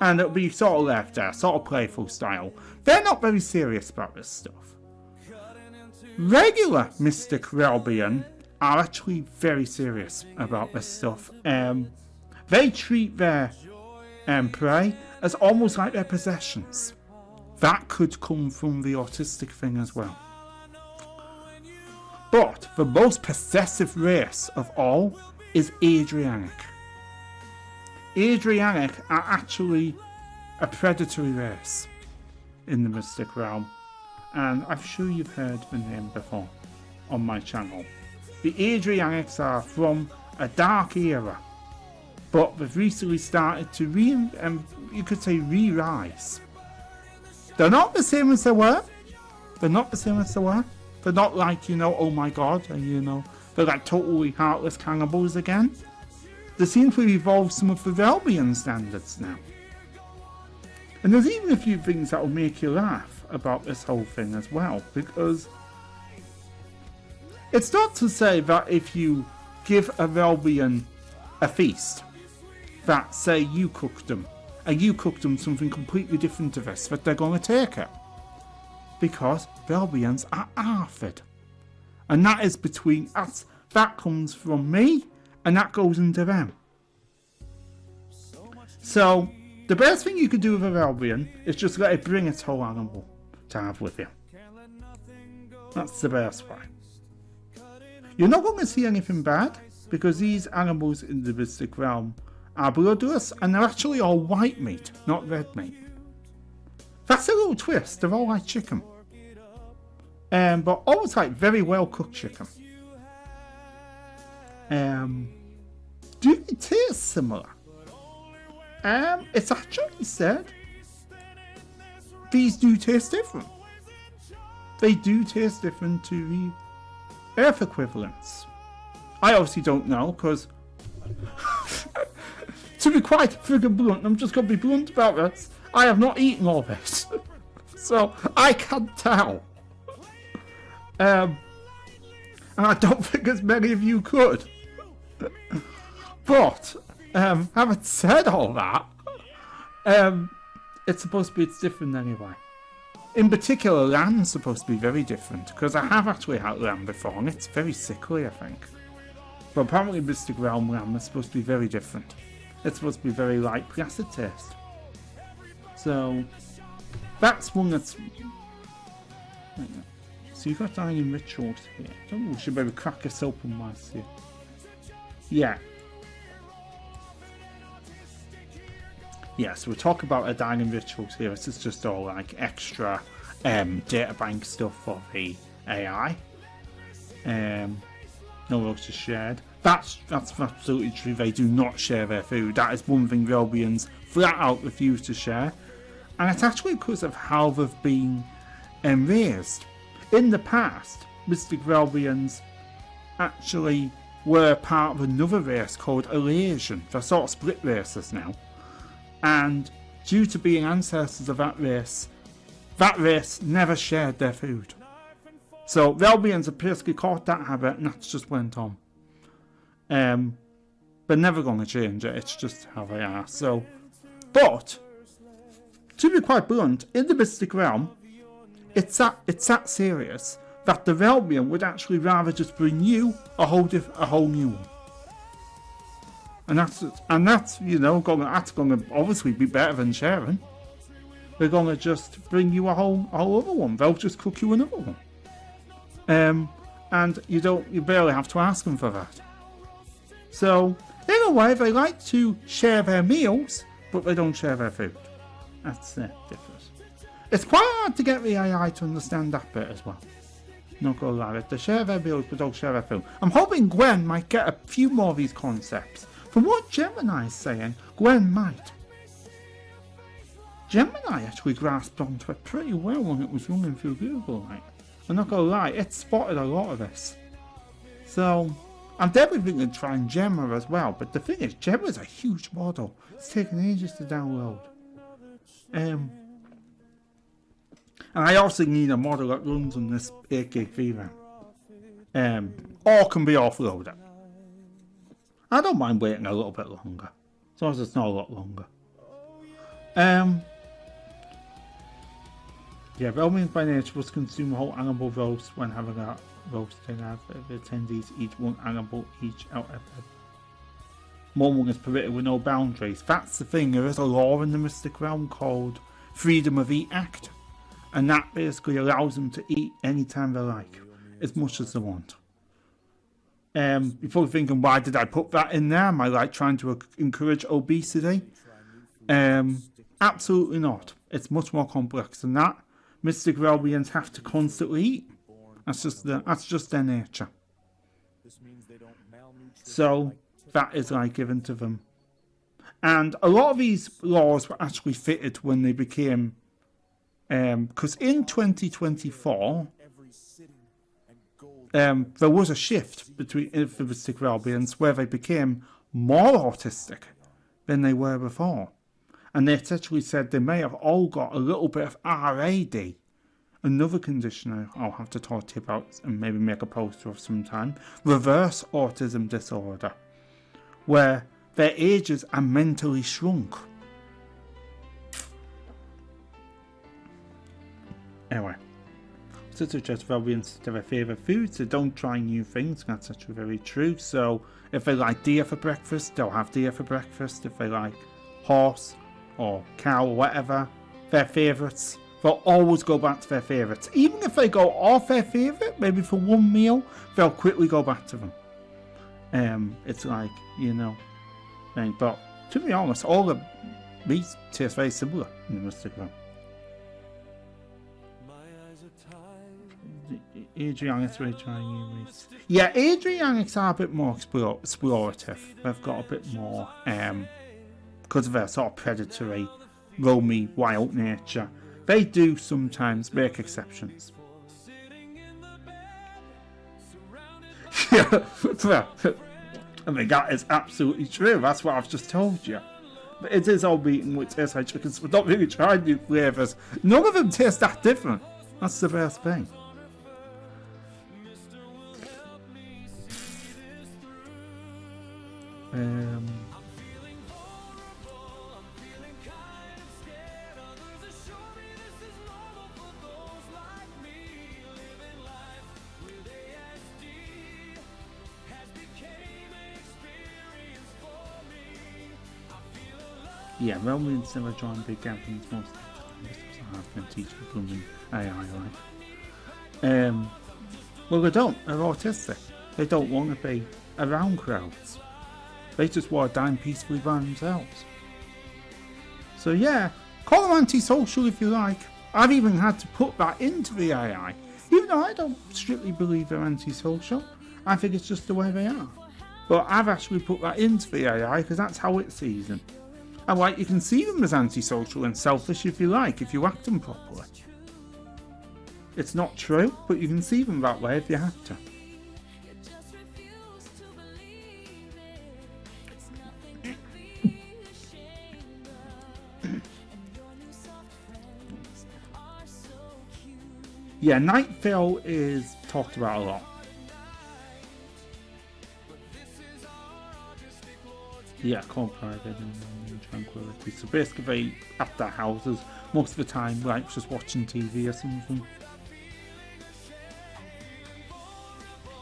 And it'll be sort of left there, sort of playful style. They're not very serious about this stuff. Regular Mystic Realmian are actually very serious about this stuff. They treat their prey as almost like their possessions. That could come from the autistic thing as well. But the most possessive race of all is Adrianic. Adrianic are actually a predatory race in the Mystic Realm, and I'm sure you've heard the name before on my channel. The Adrianics are from a dark era, but they've recently started to you could say re-rise. They're not the same as they were. They're not the same as they were. They're not like, oh my god, they're like totally heartless cannibals again. They seem to have evolved some of the Realmian standards now. And there's even a few things that will make you laugh about this whole thing as well, because it's not to say that if you give a Realmian a feast, that say you cooked them, and you cooked them something completely different to this, that they're going to take it. Because Realmians are Arfid. And that is between us. That comes from me, and that goes into them. So, the best thing you could do with a Realmian is just let it bring its whole animal to have with you. That's the best way. You're not going to see anything bad, because these animals in the Mystic Realm are bloodless, and they're actually all white meat, not red meat. That's a little twist. They're all like chicken. But always like very well cooked chicken. Do they taste similar? It's actually said these do taste different. They do taste different to the Earth equivalents. I obviously don't know, because to be quite friggin' blunt, I'm just going to be blunt about this, I have not eaten all this. So, I can't tell. And I don't think as many of you could. But, having said all that, it's supposed to be, it's different anyway. In particular, lamb's supposed to be very different, because I have actually had lamb before, and it's very sickly, I think. But apparently Mystic Realm lamb is supposed to be very different. It's supposed to be very light, placid taste. So, that's one that's... So you've got dining rituals here. I don't know, we should maybe crack this open whilst here. Yeah. Yeah, so we're talking about a dining rituals here. This is just all like extra data bank stuff for the AI. No else is shared. That's absolutely true. They do not share their food. That is one thing Realmians flat out refuse to share. And it's actually because of how they've been raised. In the past, Mystic Realmians actually were part of another race called Elasian. They're sort of split races now. And due to being ancestors of that race never shared their food. So Realmians have basically caught that habit and that's just went on. They're never going to change it, it's just how they are. So, but, to be quite blunt, in the Mystic Realm, it's that serious that the Realmian would actually rather just bring you a whole new one. And that's you know, that's gonna obviously be better than sharing. They're gonna just bring you a whole other one. They'll just cook you another one. And you barely have to ask them for that. So in a way, they like to share their meals, but they don't share their food. That's the difference. It's quite hard to get the AI to understand that bit as well. Not gonna lie, they share their meals but don't share their food. I'm hoping Qwen might get a few more of these concepts. From what Gemini is saying, Qwen might. Gemini actually grasped onto it pretty well when it was running through Google. Like, I'm not gonna lie, it spotted a lot of this. So I'm definitely thinking of trying Gemma as well. But the thing is, Gemma's a huge model. It's taken ages to download. And I also need a model that runs on this 8 gig VRAM. Or can be offloaded. I don't mind waiting a little bit longer. As long as it's not a lot longer. Yeah, Realmians by nature must consume a whole animal roast when having a roasting. The attendees eat one animal each out of it. One is permitted with no boundaries. That's the thing, there is a law in the Mystic Realm called Freedom of Eat Act. And that basically allows them to eat anytime they like, as much as they want. You're probably thinking, why did I put that in there? Am I like trying to encourage obesity? Absolutely not. It's much more complex than that. Mystic Realmians have to constantly eat. That's just their nature. So that is like given to them. And a lot of these laws were actually fitted when they became, because in 2024, there was a shift between the Mystic Realmians where they became more autistic than they were before. And they essentially said they may have all got a little bit of RAD, another condition I'll have to talk to you about and maybe make a poster of sometime, reverse autism disorder, where their ages are mentally shrunk. Anyway, to suggest Realmians to their favourite foods, they don't try new things, that's actually very true. So if they like deer for breakfast, they'll have deer for breakfast. If they like horse or cow or whatever, their favourites, they'll always go back to their favourites. Even if they go off their favourite, maybe for one meal, they'll quickly go back to them. It's like, you know, but to be honest, all the meats taste very similar in the Mystic Realm. Adrianics are trying new meats. Yeah, Adrianics are a bit more explorative. They've got a bit more, because of their sort of predatory, roamy, wild nature. They do sometimes make exceptions. Yeah, I mean, that is absolutely true. That's what I've just told you. But it is all meat which tastes like chicken, so we're not really trying new flavours. None of them taste that different. That's the best thing. Yeah, Realmians never join big gatherings most of the time. So I can teach people in AI like. Well, they don't. They're autistic. They don't want to be around crowds. They just want to dine peacefully by themselves. So yeah, call them antisocial if you like. I've even had to put that into the AI. Even though I don't strictly believe they're antisocial, I think it's just the way they are. But I've actually put that into the AI because that's how it sees them. And like, you can see them as antisocial and selfish if you like, if you act them properly. It's not true, but you can see them that way if you have to. Yeah, Nightfall is talked about a lot. Yeah, called private and tranquility. So basically they at their houses most of the time, like just watching TV or something.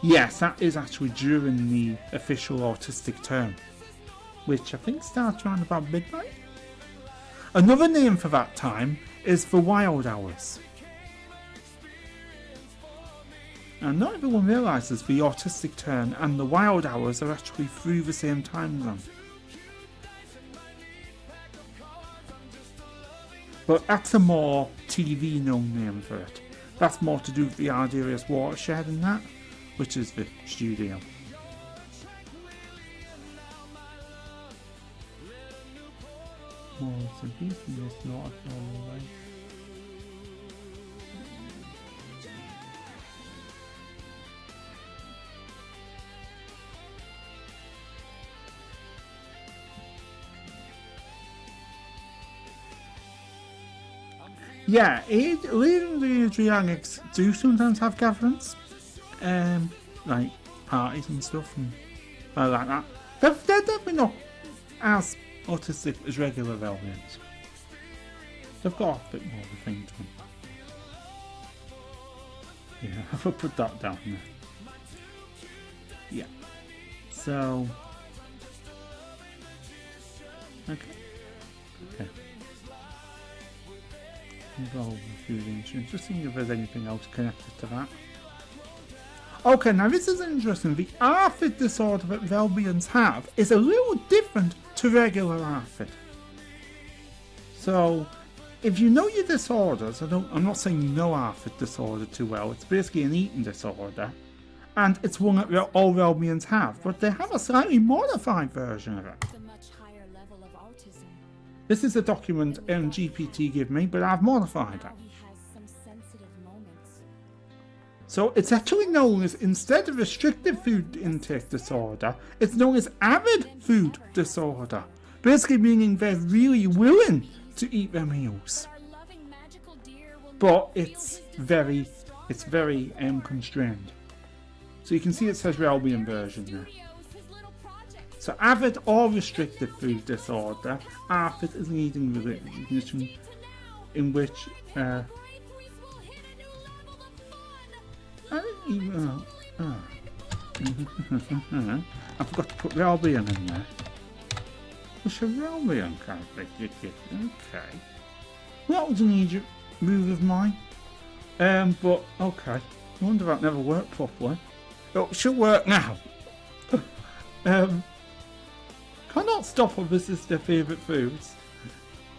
Yes, that is actually during the official autistic term, which I think starts around about midnight. Another name for that time is the wild hours. And not everyone realises the autistic turn and the wild hours are actually through the same time zone. But that's a more TV known name for it. That's more to do with the Ardarius watershed and that, which is the studio. Yeah, leading the Adrianics do sometimes have gatherings, like parties and stuff and like that. They're definitely not as autistic as regular Realmians. They've got a bit more of a thing to them. Yeah, I'll put that down there. Yeah. So. Okay. Involved with food insurance. Just seeing if there's anything else connected to that. Okay, now this is interesting. The Arfid disorder that Realmians have is a little different to regular Arfid. So, if you know your disorders, I'm not saying you know Arfid disorder too well. It's basically an eating disorder, and it's one that all Realmians have, but they have a slightly modified version of it. This is a document GPT gave me, but I've modified it. So it's actually known as, instead of restrictive food intake disorder, it's known as avid food disorder. Basically meaning they're really willing to eat their meals. But it's very constrained. So you can see it says Realmian version there. So avid or restrictive food disorder, Arfid is an eating condition in which I didn't even I forgot to put Realmian in there. What's a Realmian character? Okay. That was an Egypt move of mine. But okay. I wonder if that never worked properly. Oh, it should work now. Cannot stop or resist their favourite foods,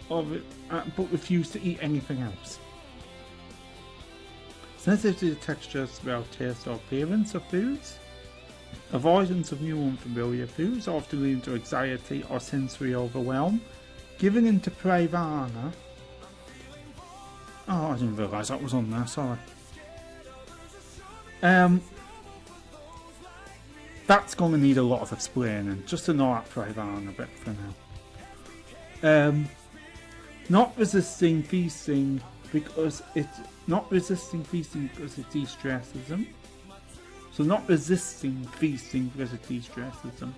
but refuse to eat anything else. Sensitive to the texture, smell, taste or appearance of foods. Avoidance of new unfamiliar foods, often leading to anxiety or sensory overwhelm. Giving into PREYVANA. Oh, I didn't realise that was on there, sorry. That's going to need a lot of explaining, just to know that PREYVANA a bit for now. Not resisting feasting because it de-stresses them. So not resisting feasting because it de-stresses them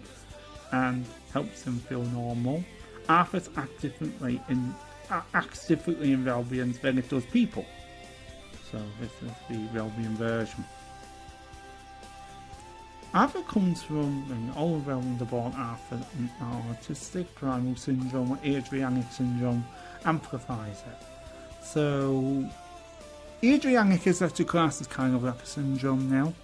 and helps them feel normal. Arfid acts differently in Realmians than it does people. So this is the Realmian version. Arfid comes from all around the born Arfid and autistic primal syndrome, Adrianic syndrome amplifies it. So Adrianic is actually classed as kind of like a syndrome now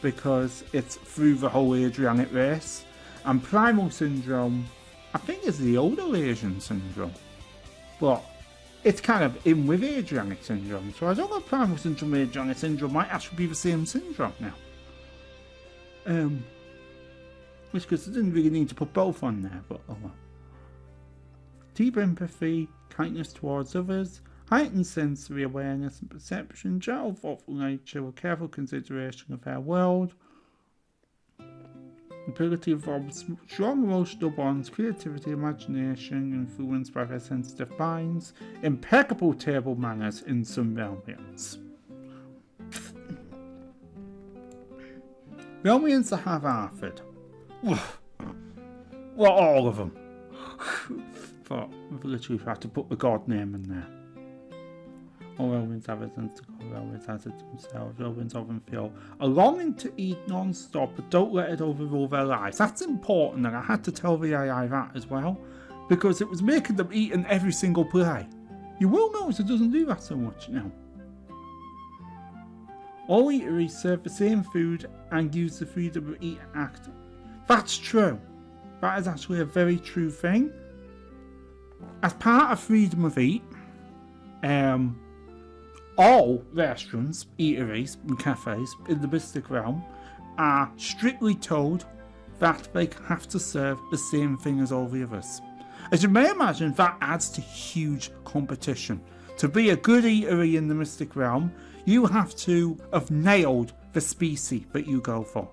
because it's through the whole Adrianic race, and primal syndrome I think is the older Asian syndrome, but it's kind of in with Adrianic syndrome. So I don't know if primal syndrome and Adrianic syndrome might actually be the same syndrome now. Which, because I didn't really need to put both on there, but oh well. Deep empathy, kindness towards others, heightened sensory awareness and perception, gentle, thoughtful nature with careful consideration of their world, ability to form strong emotional bonds, creativity, imagination, influenced by their sensitive minds, impeccable table manners in some Realmians. Realmians that have Arfid. Well, all of them. But we've literally had to put the god name in there. All Realmians have a sense to go, Realmians has it themselves. Realmians often feel a longing to eat non-stop, but don't let it overrule their lives. That's important, and I had to tell the AI that as well, because it was making them eat in every single play. You will notice it doesn't do that so much now. All eateries serve the same food and use the freedom to eat act. That's true. That is actually a very true thing. As part of freedom of eat, all restaurants, eateries and cafes in the Mystic Realm are strictly told that they have to serve the same thing as all the others. As you may imagine, that adds to huge competition. To be a good eatery in the Mystic Realm, you have to have nailed the species that you go for.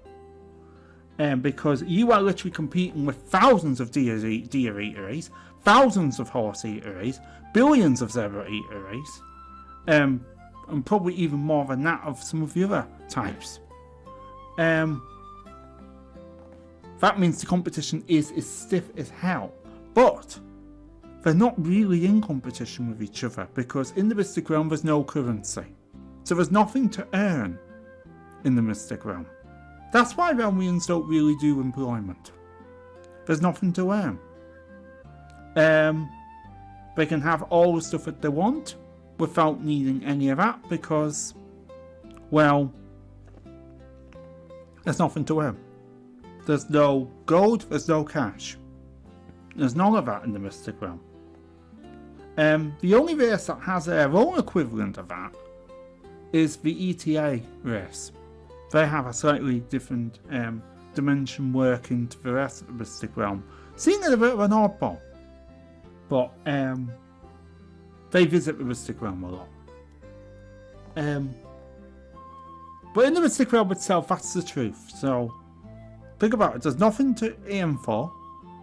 Because you are literally competing with thousands of deer eateries, thousands of horse eateries, billions of zebra eateries, and probably even more than that of some of the other types. That means the competition is as stiff as hell, but they're not really in competition with each other, because in the Mystic Realm there's no currency, so there's nothing to earn in the Mystic Realm. That's why Realmians don't really do employment. There's nothing to earn. They can have all the stuff that they want without needing any of that, because, well, there's nothing to earn. There's no gold, there's no cash. There's none of that in the Mystic Realm. The only race that has their own equivalent of that is the ETA race. They have a slightly different dimension working to the rest of the Mystic Realm, seeing it a bit of an oddball. But they visit the Mystic Realm a lot. But in the Mystic Realm itself, that's the truth. So think about it. There's nothing to aim for.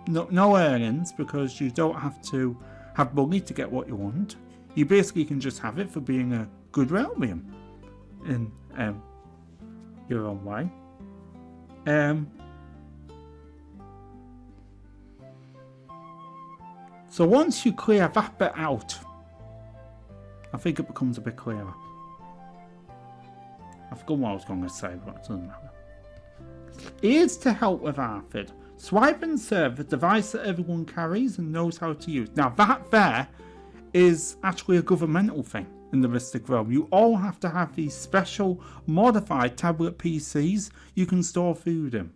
No earnings, because you don't have to have money to get what you want. You basically can just have it for being a good Realmian in your own way. So once you clear that bit out, I think it becomes a bit clearer. I forgot what I was going to say, but it doesn't matter. Aids to help with Arfid. Swipe and serve, the device that everyone carries and knows how to use. Now that there is actually a governmental thing in the Mystic Realm. You all have to have these special modified tablet PCs you can store food in.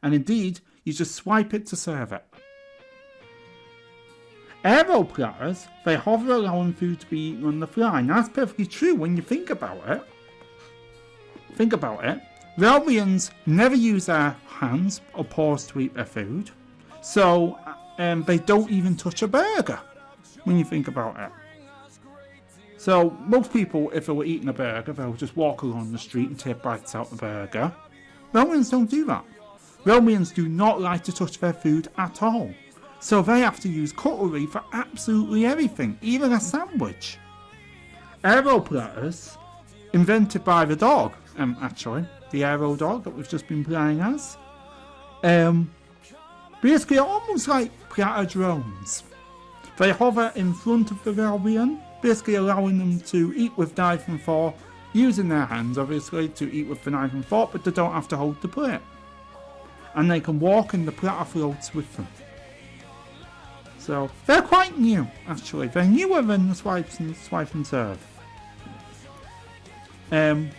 And indeed, you just swipe it to serve it. Aero platters, they hover allowing food to be eaten on the fly. Now that's perfectly true when you think about it. Think about it. Realmians never use their hands or paws to eat their food. So they don't even touch a burger when you think about it. So most people, if they were eating a burger, they'll just walk along the street and take bites out the burger. Realmians don't do that. Realmians do not like to touch their food at all. So they have to use cutlery for absolutely everything, even a sandwich. Aero platters, invented by the dog, actually, the Aero dog that we've just been playing as. Basically almost like platter drones. They hover in front of the Realmian, basically allowing them to eat with knife and fork, using their hands obviously to eat with the knife and fork, but they don't have to hold the plate. And they can walk in the platter floats with them. So they're quite new, actually. They're newer than the swipe and serve. And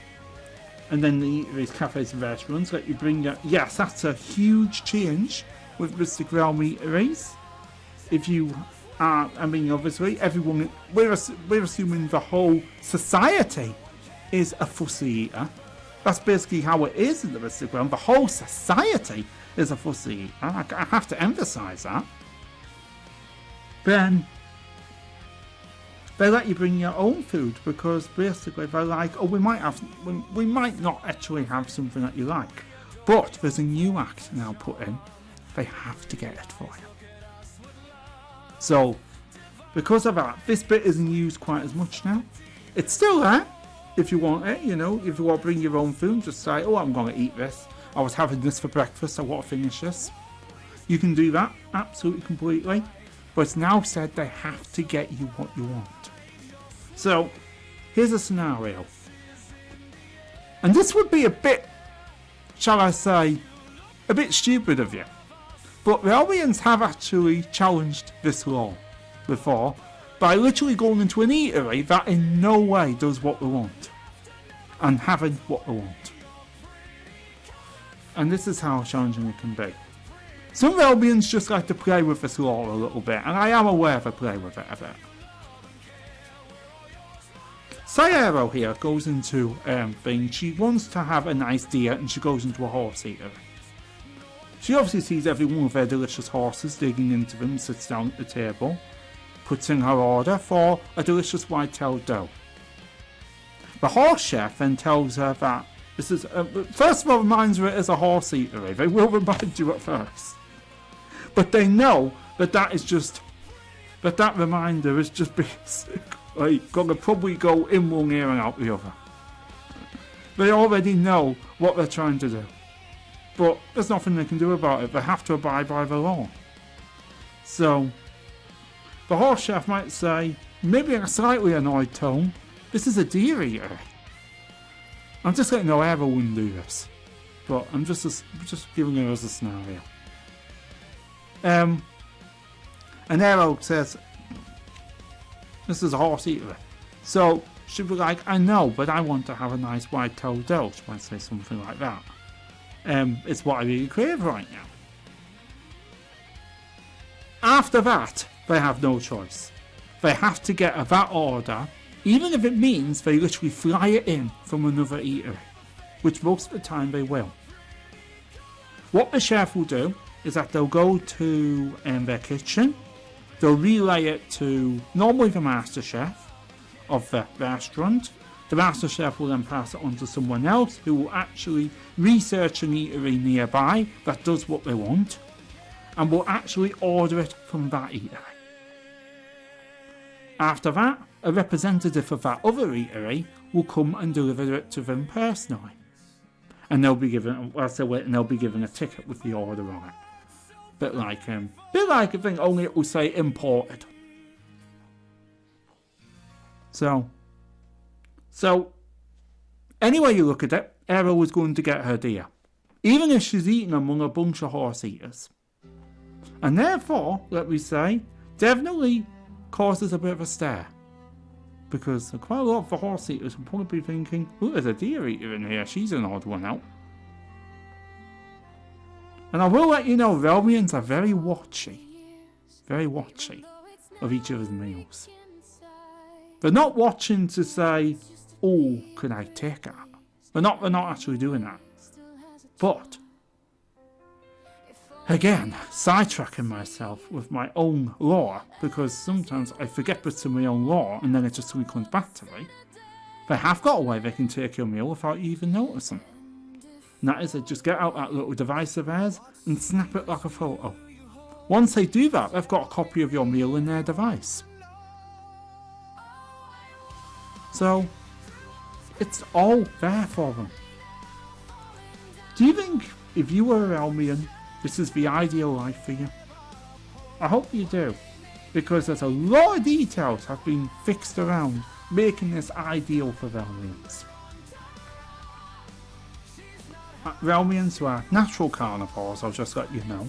then the eateries, cafes and restaurants let you bring your... Yes, that's a huge change with Mystic Realm eateries. If you are... I mean, obviously, everyone... We're assuming the whole society is a fussy eater. That's basically how it is in the Mystic Realm. The whole society is a fussy eater. I have to emphasise that. Then they let you bring your own food because basically they're like, oh, we might not actually have something that you like, but there's a new act now put in. They have to get it for you. So, because of that, this bit isn't used quite as much now. It's still there if you want it, you know, if you want to bring your own food, just say, oh, I'm going to eat this. I was having this for breakfast, I want to finish this. You can do that, absolutely, completely. But it's now said they have to get you what you want. So, here's a scenario. And this would be a bit, shall I say, a bit stupid of you. But Realmians have actually challenged this law before by literally going into an eatery that in no way does what we want. And having what we want. And this is how challenging it can be. Some Realmians just like to play with this law a little bit, and I am aware they play with it a bit. Say Aero here goes into thing. She wants to have a nice dinner and she goes into a horse eatery. She obviously sees every one of their delicious horses digging into them, sits down at the table, puts in her order for a delicious white-tailed doe. The horse chef then tells her that this is, first of all, reminds her it is a horse eatery. They will remind you at first. But they know that that reminder is just basically going to probably go in one ear and out the other. They already know what they're trying to do. But there's nothing they can do about it. They have to abide by the law. So, the horse chef might say, maybe in a slightly annoyed tone, this is a deer eatery. I'm just letting know Aero wouldn't do this. But I'm just giving her as a scenario. And Aero says, this is a horse eatery. So she'd be like, I know, but I want to have a nice white-tailed doe. She might say something like that. It's what I really crave right now. After that, they have no choice. They have to get that order, even if it means they literally fly it in from another eatery, which most of the time they will. What the chef will do is that they'll go to their kitchen, they'll relay it to normally the master chef of the restaurant. The master chef will then pass it on to someone else who will actually research an eatery nearby that does what they want and will actually order it from that eatery. After that, a representative of that other eatery will come and deliver it to them personally. And they'll be given, whilst they're waiting, they'll be given a ticket with the order on it. Bit like I think, only it will say imported. So any way you look at it, Aero is going to get her deer, even if she's eaten among a bunch of horse eaters. And therefore, let me say, definitely causes a bit of a stare. Because quite a lot of the horse eaters will probably be thinking, oh, there's a deer eater in here, she's an odd one out. And I will let you know, Realmians are very watchy of each other's meals. They're not watching to say, oh, could I take that? They're not actually doing that. But, again, sidetracking myself with my own lore, because sometimes I forget bits of my own lore and then it just suddenly comes back to me. They have got a way they can take your meal without you even noticing. And that is, they just get out that little device of theirs and snap it like a photo. Once they do that, they've got a copy of your meal in their device. So, it's all there for them. Do you think, if you were a Realmian, this is the ideal life for you? I hope you do, because there's a lot of details have been fixed around making this ideal for Realmians. Realmians who are natural carnivores, I'll just let you know.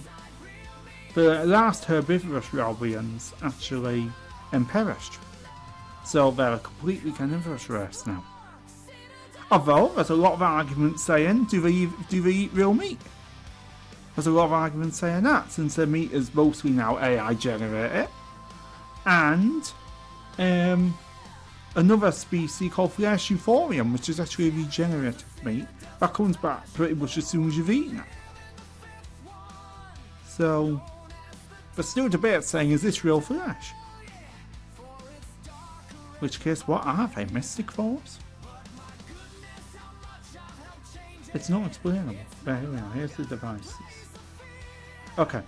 The last herbivorous Realmians actually perished. So they're a completely carnivorous race now. Although, there's a lot of arguments saying, do they eat real meat? There's a lot of arguments saying that, since their meat is mostly now AI generated. And another species called Flesh Euphorium, which is actually a regenerative meat, that comes back pretty much as soon as you've eaten it. So, there's still a debate saying, is this real flesh? which case, what are they? Mystic forms? It's not explainable. But here we are, here's the devices. Okay.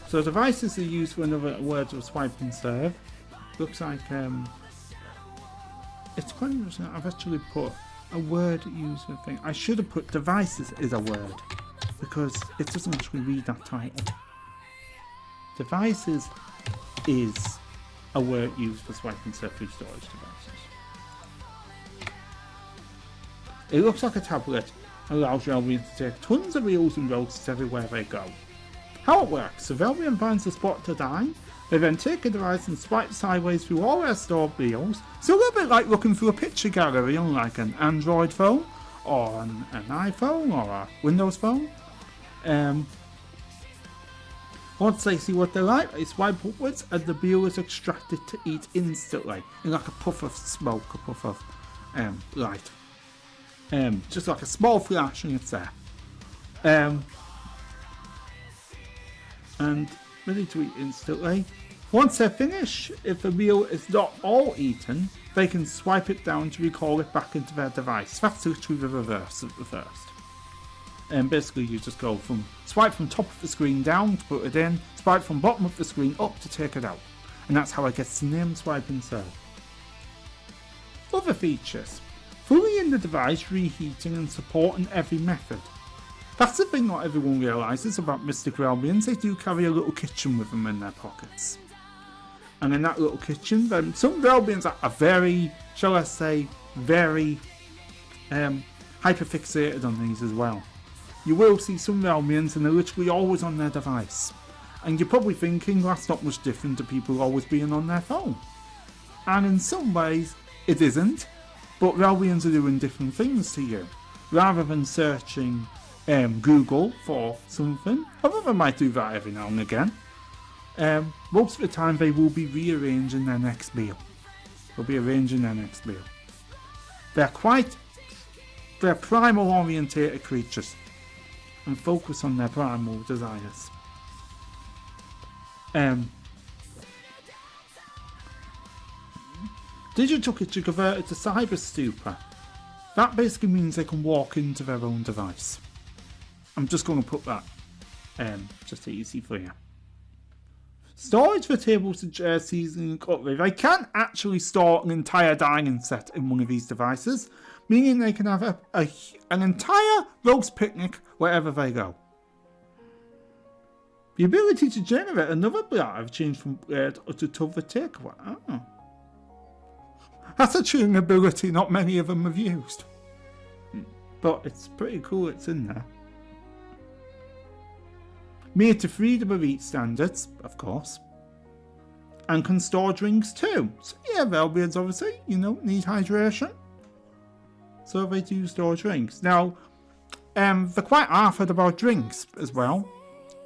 So devices are used for another words of swipe and serve. Looks like it's quite interesting. I've actually put a word user thing. I should have put devices is a word because it doesn't actually read that title. Devices is a word used for swipe and serve through storage devices. It looks like a tablet. Allows Realmians to take tons of reels and roasts everywhere they go. How it works: the Realmian finds a spot to dine. They then take a device and swipe sideways through all their stored reels. It's a little bit like looking through a picture gallery on like an Android phone, or an iPhone, or a Windows phone. Once they see what they like, they swipe upwards and the meal is extracted to eat instantly, in like a puff of smoke, a puff of light. Just like a small flash and it's there. And ready to eat instantly. Once they're finished, if the meal is not all eaten, they can swipe it down to recall it back into their device. That's literally the reverse of the first. And basically you just go from swipe from top of the screen down to put it in, swipe from bottom of the screen up to take it out. And that's how it gets the name swipe and serve. Other features. Fully in the device, reheating and supporting every method. That's the thing not everyone realises about Mystic Realmians. They do carry a little kitchen with them in their pockets. And in that little kitchen, then some Realmians are very, shall I say, very hyperfixated on these as well. You will see some Realmians and they're literally always on their device. And you're probably thinking that's not much different to people always being on their phone. And in some ways, it isn't. But Realmians are doing different things to you. Rather than searching Google for something, although they might do that every now and again, most of the time they will be rearranging their next meal. They'll be arranging their next meal. They're primal orientated creatures and focus on their primal desires. Digital kitchen converted to cyber stupor. That basically means they can walk into their own device. I'm just going to put that just easy for you. Storage for tables and chairs, seasoning and cutlery. They can't actually store an entire dining set in one of these devices, meaning they can have an entire roast picnic wherever they go. The ability to generate another plate have changed from plate to tub for takeaway. Oh. That's actually an ability not many of them have used. But it's pretty cool it's in there. Made to freedom of eat standards, of course. And can store drinks too. So yeah, Realmians obviously, need hydration. So they do store drinks. Now, they're quite Arfid about drinks as well.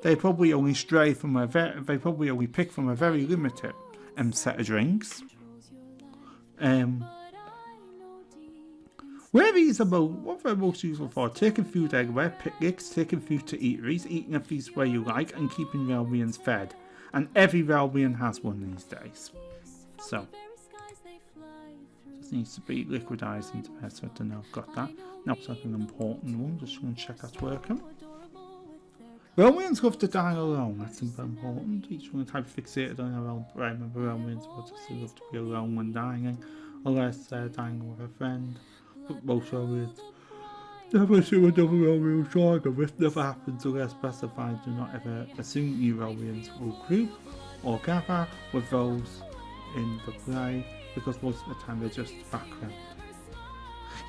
They probably only pick from a very limited set of drinks. Where these are what they're most useful for: taking food everywhere, picnics, taking food to eateries, eating a feast where you like, and keeping Realmians fed. And every Realmian has one these days. So, just needs to be liquidized into there, so I don't know, I've got that. Now, it's like an important one, just going to check that's working. Realmians love to dine alone, that's important. Each one is hyperfixated on their own prey. Remember, Realmians love to be alone when dining, unless they're dining with a friend. But most Realmians never see another Realmian target. This never happens unless specified. Do not ever assume new Realmians will group or gather with those in the play, because most of the time they're just background.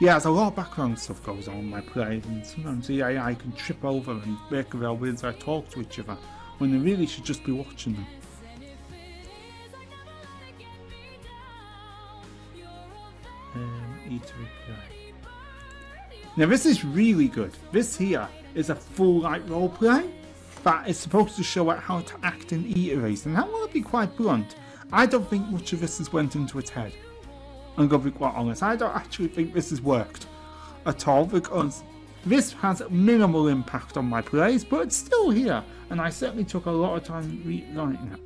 Yeah, there's a lot of background stuff goes on in my play, and sometimes the AI can trip over and make the Realmians talk to each other when they really should just be watching them. Eatery play. Now this is really good. This here is a full role play that is supposed to show how to act in eateries, and I'm going to be quite blunt. I don't think much of this has went into its head. I'm going to be quite honest. I don't actually think this has worked at all, because this has minimal impact on my plays, but it's still here, and I certainly took a lot of time rewriting it.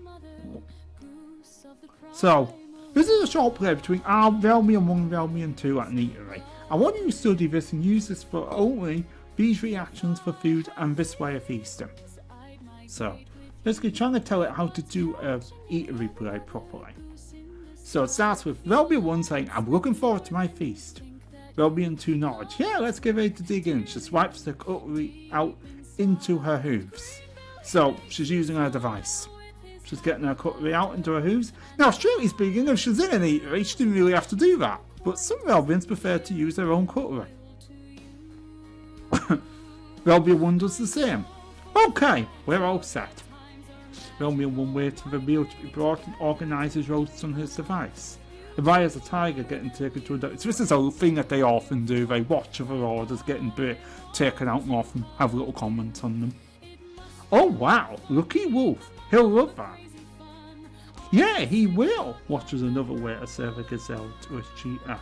So, This is a short play between Realmian 1 and Realmian 2 at an eatery. I want you to study this and use this for only these reactions for food and this way of feasting. So, basically trying to tell it how to do a eatery play properly. So it starts with Realmian 1 saying, I'm looking forward to my feast. Realmian 2 nods, yeah, let's get ready to dig in. She swipes the cutlery out into her hooves. So, she's using her device. She's getting her cutlery out into her hooves. Now, strictly speaking, if she's in an eatery, she didn't really have to do that. But some Realmians prefer to use their own cutlery. Realmian 1 does the same. Okay, we're all set. Realmian 1 waits for the meal to be brought and organises roasts on his device. The buyer's a tiger getting taken to a doctor. So this is a thing that they often do. They watch other orders getting taken out and often have little comments on them. Oh wow, lucky wolf. He'll love that. Yeah, he will. Watches another way to serve a gazelle to a cheetah.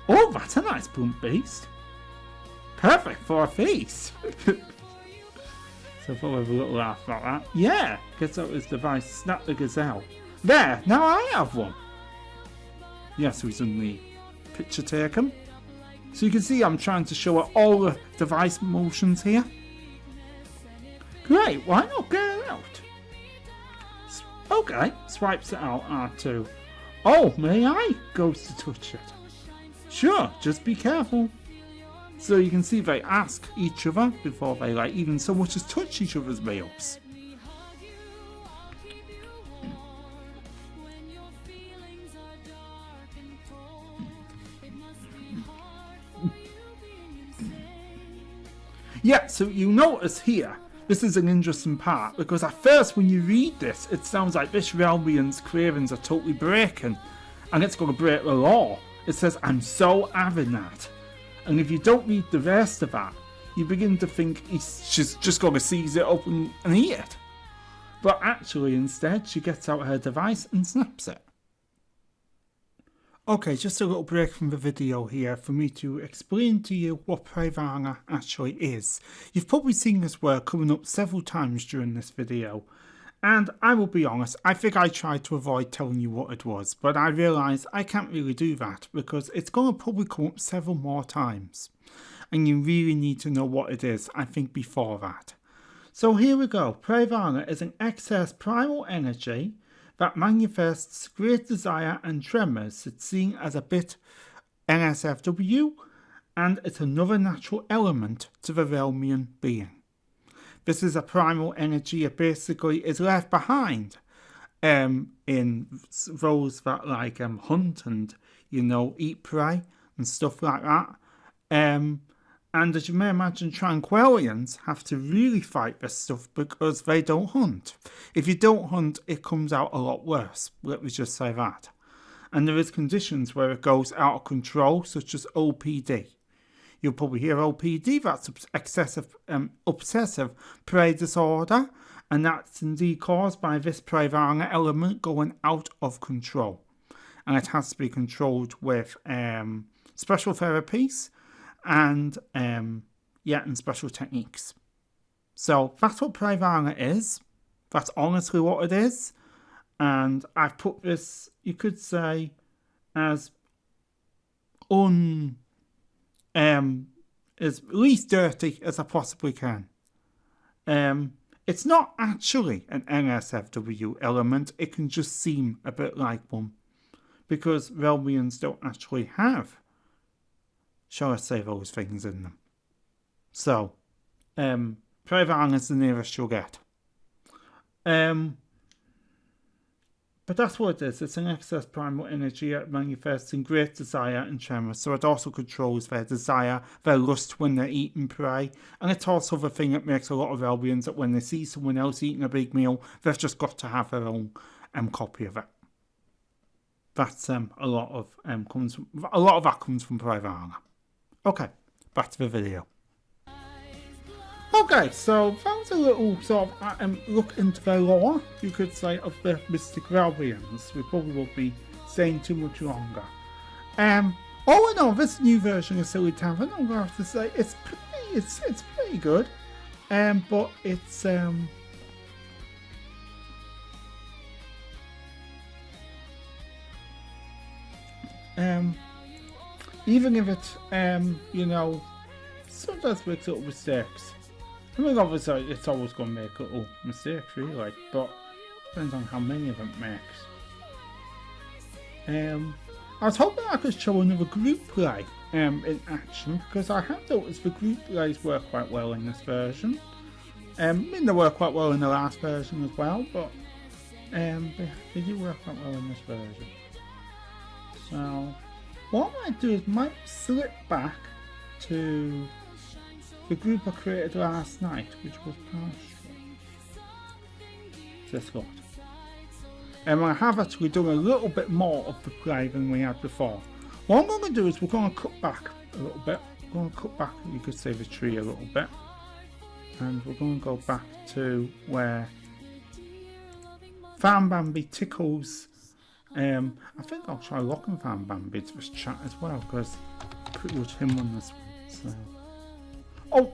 Oh, that's a nice plump beast. Perfect for a feast. So I'll have a little laugh about that. Yeah, gets out his device, snap the gazelle. There, now I have one. Yeah, so he's done the picture taken. So you can see I'm trying to show her all the device motions here. Great, why not get it out? Okay, swipes it out, R2. Oh, may I? Goes to touch it. Sure, just be careful. So you can see they ask each other before they even so much as touch each other's meals. Yeah, so you notice here, this is an interesting part, because at first when you read this, it sounds like this Realmian's cravings are totally breaking, and it's going to break the law. It says, I'm so having that. And if you don't read the rest of that, you begin to think she's just going to seize it up and eat it. But actually, instead, she gets out her device and snaps it. Okay, just a little break from the video here for me to explain to you what PREYVANA actually is. You've probably seen this word coming up several times during this video. And I will be honest, I think I tried to avoid telling you what it was, but I realised I can't really do that because it's going to probably come up several more times. And you really need to know what it is, I think, before that. So here we go. PREYVANA is an excess primal energy that manifests great desire and tremors. It's seen as a bit NSFW, and it's another natural element to the Realmian being. This is a primal energy that basically is left behind in those that hunt and, eat prey and stuff like that. And as you may imagine, Tranquillians have to really fight this stuff because they don't hunt. If you don't hunt, it comes out a lot worse. Let me just say that. And there is conditions where it goes out of control, such as OPD. You'll probably hear OPD, that's obsessive prey disorder, and that's indeed caused by this PREYVANA element going out of control. And it has to be controlled with special therapies and special techniques. So that's what PREYVANA is. That's honestly what it is. And I've put this, you could say, as as least dirty as I possibly can. It's not actually an NSFW element, it can just seem a bit like one, because Realmians don't actually have, shall I say, those things in them. So, PREYVANA is the nearest you'll get. But that's what it is. It's an excess primal energy that manifests in great desire and tremor. So it also controls their desire, their lust when they're eating prey. And it's also the thing that makes a lot of Realmians that when they see someone else eating a big meal, they've just got to have their own copy of it. That's a lot of that comes from PREYVANA. Okay, back to the video. Okay, so that was a little sort of look into the lore, you could say, of the Mystic Realmians. We probably won't be staying too much longer. All in all, this new version of Silly Tavern, I'm going to have to say, it's pretty good. But it's even if it, you know, sometimes makes little mistakes. I mean, obviously, it's always going to make little mistakes, really, but depends on how many of it makes. I was hoping I could show another group play in action, because I have noticed the group plays work quite well in this version. I mean, they work quite well in the last version as well, but they do work quite well in this version. So, what I might do is might slip back to the group I created last night, which was Pastoral. Just got. I have actually done a little bit more of the play than we had before. What I'm going to do is we're going to cut back a little bit. We're going to cut back, you could say, the tree a little bit. And we're going to go back to where Farm Bambi tickles. I think I'll try locking Farm Bambi to this chat as well, because pretty much him on this one. So. Oh!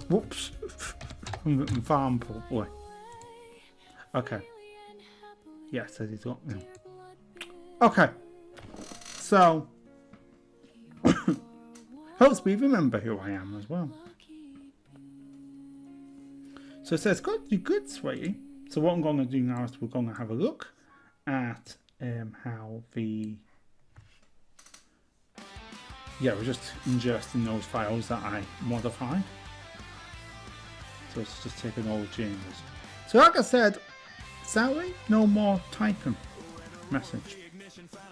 Whoops! I'm getting farm probably. Okay. Yes, I did lock now. Okay. So. Helps me remember who I am as well. So it says, good, sweetie. So what I'm going to do now is we're going to have a look at how the... Yeah, we're just ingesting those files that I modified. So it's just taking all the changes. So like I said, Sally, no more typing message.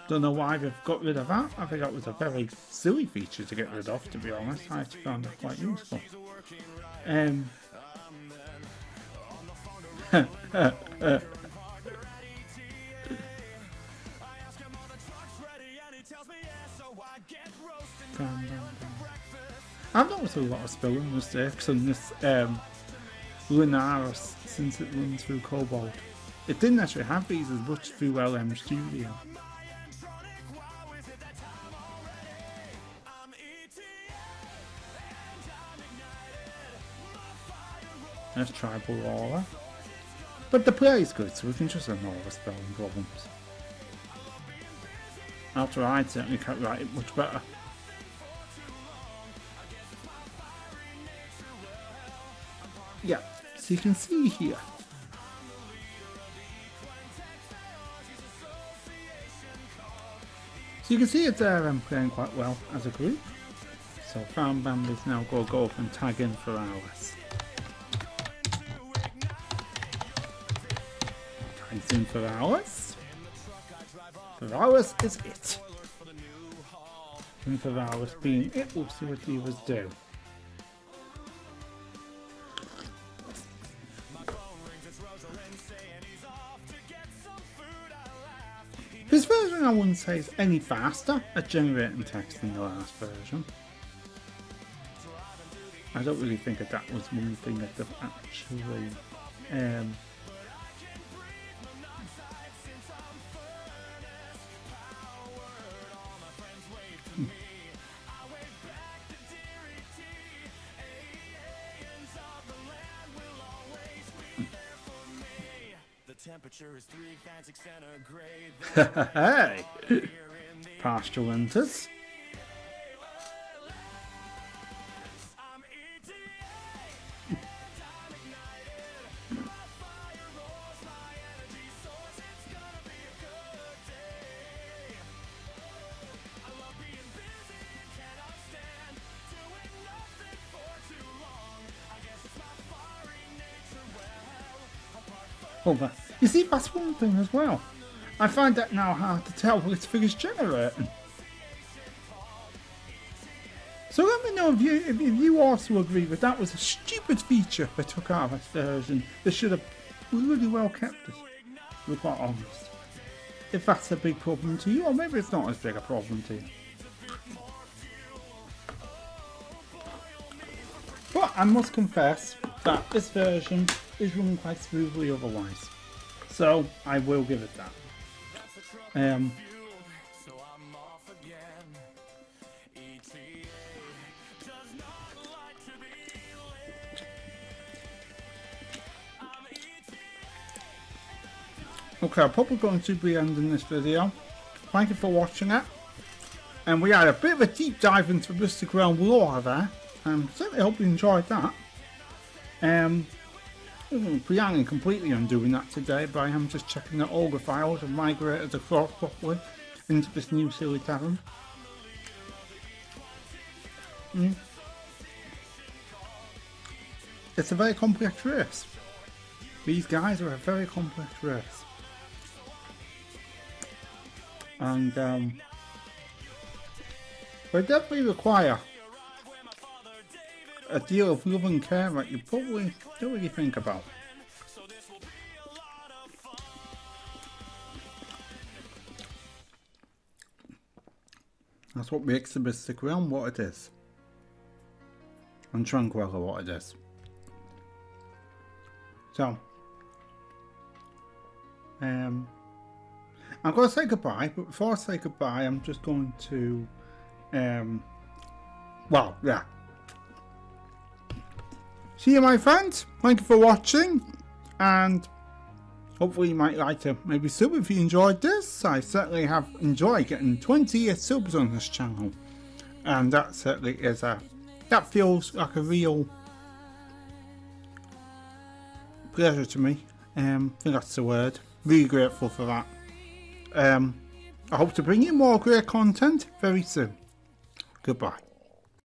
Don't know why they've got rid of that. I think that was a very silly feature to get rid of, to be honest. I actually found it quite useful. I've noticed a lot of spelling mistakes on this Lunaris since it runs through Cobalt. It didn't actually have these as much through LM Studio. Let's try Aurora. But the play is good, so we can just ignore the spelling problems. After I certainly can't write it much better. Yeah, so you can see here. So you can see it's playing quite well as a group. So Farm Bambi's now go off and tag in for hours. Tags in for hours. For hours is it. And for hours being it, we'll see what the others do. This version I wouldn't say is any faster at generating text than the last version. I don't really think that was one thing that they've actually Hey! Pastoral enters. Over. You see, that's one thing as well. I find that now hard to tell which figure's generating. So let me know if you also agree that that was a stupid feature they took out of this version. They should have really well kept it, to be quite honest. If that's a big problem to you, or maybe it's not as big a problem to you. But I must confess that this version is running quite smoothly otherwise. So I will give it that. Okay, I'm probably going to be ending this video. Thank you for watching it. And we had a bit of a deep dive into Mystic Realm lore there. Certainly hope you enjoyed that. Planning completely on doing that today, but I am just checking that all the files have migrated across properly into this new Silly Tavern. It's a very complex race. These guys are a very complex race. And they definitely require a deal of love and care that you probably don't really think about. That's what makes the Mystic Realm what it is. And Tranquilla what it is. So, I'm going to say goodbye, but before I say goodbye, I'm just going to, well, yeah. See you, my friends. Thank you for watching, and hopefully you might like to maybe sub if you enjoyed this. I certainly have enjoyed getting 20 subs on this channel, and that certainly is that feels like a real pleasure to me. I think that's the word. Really grateful for that. I hope to bring you more great content very soon. Goodbye.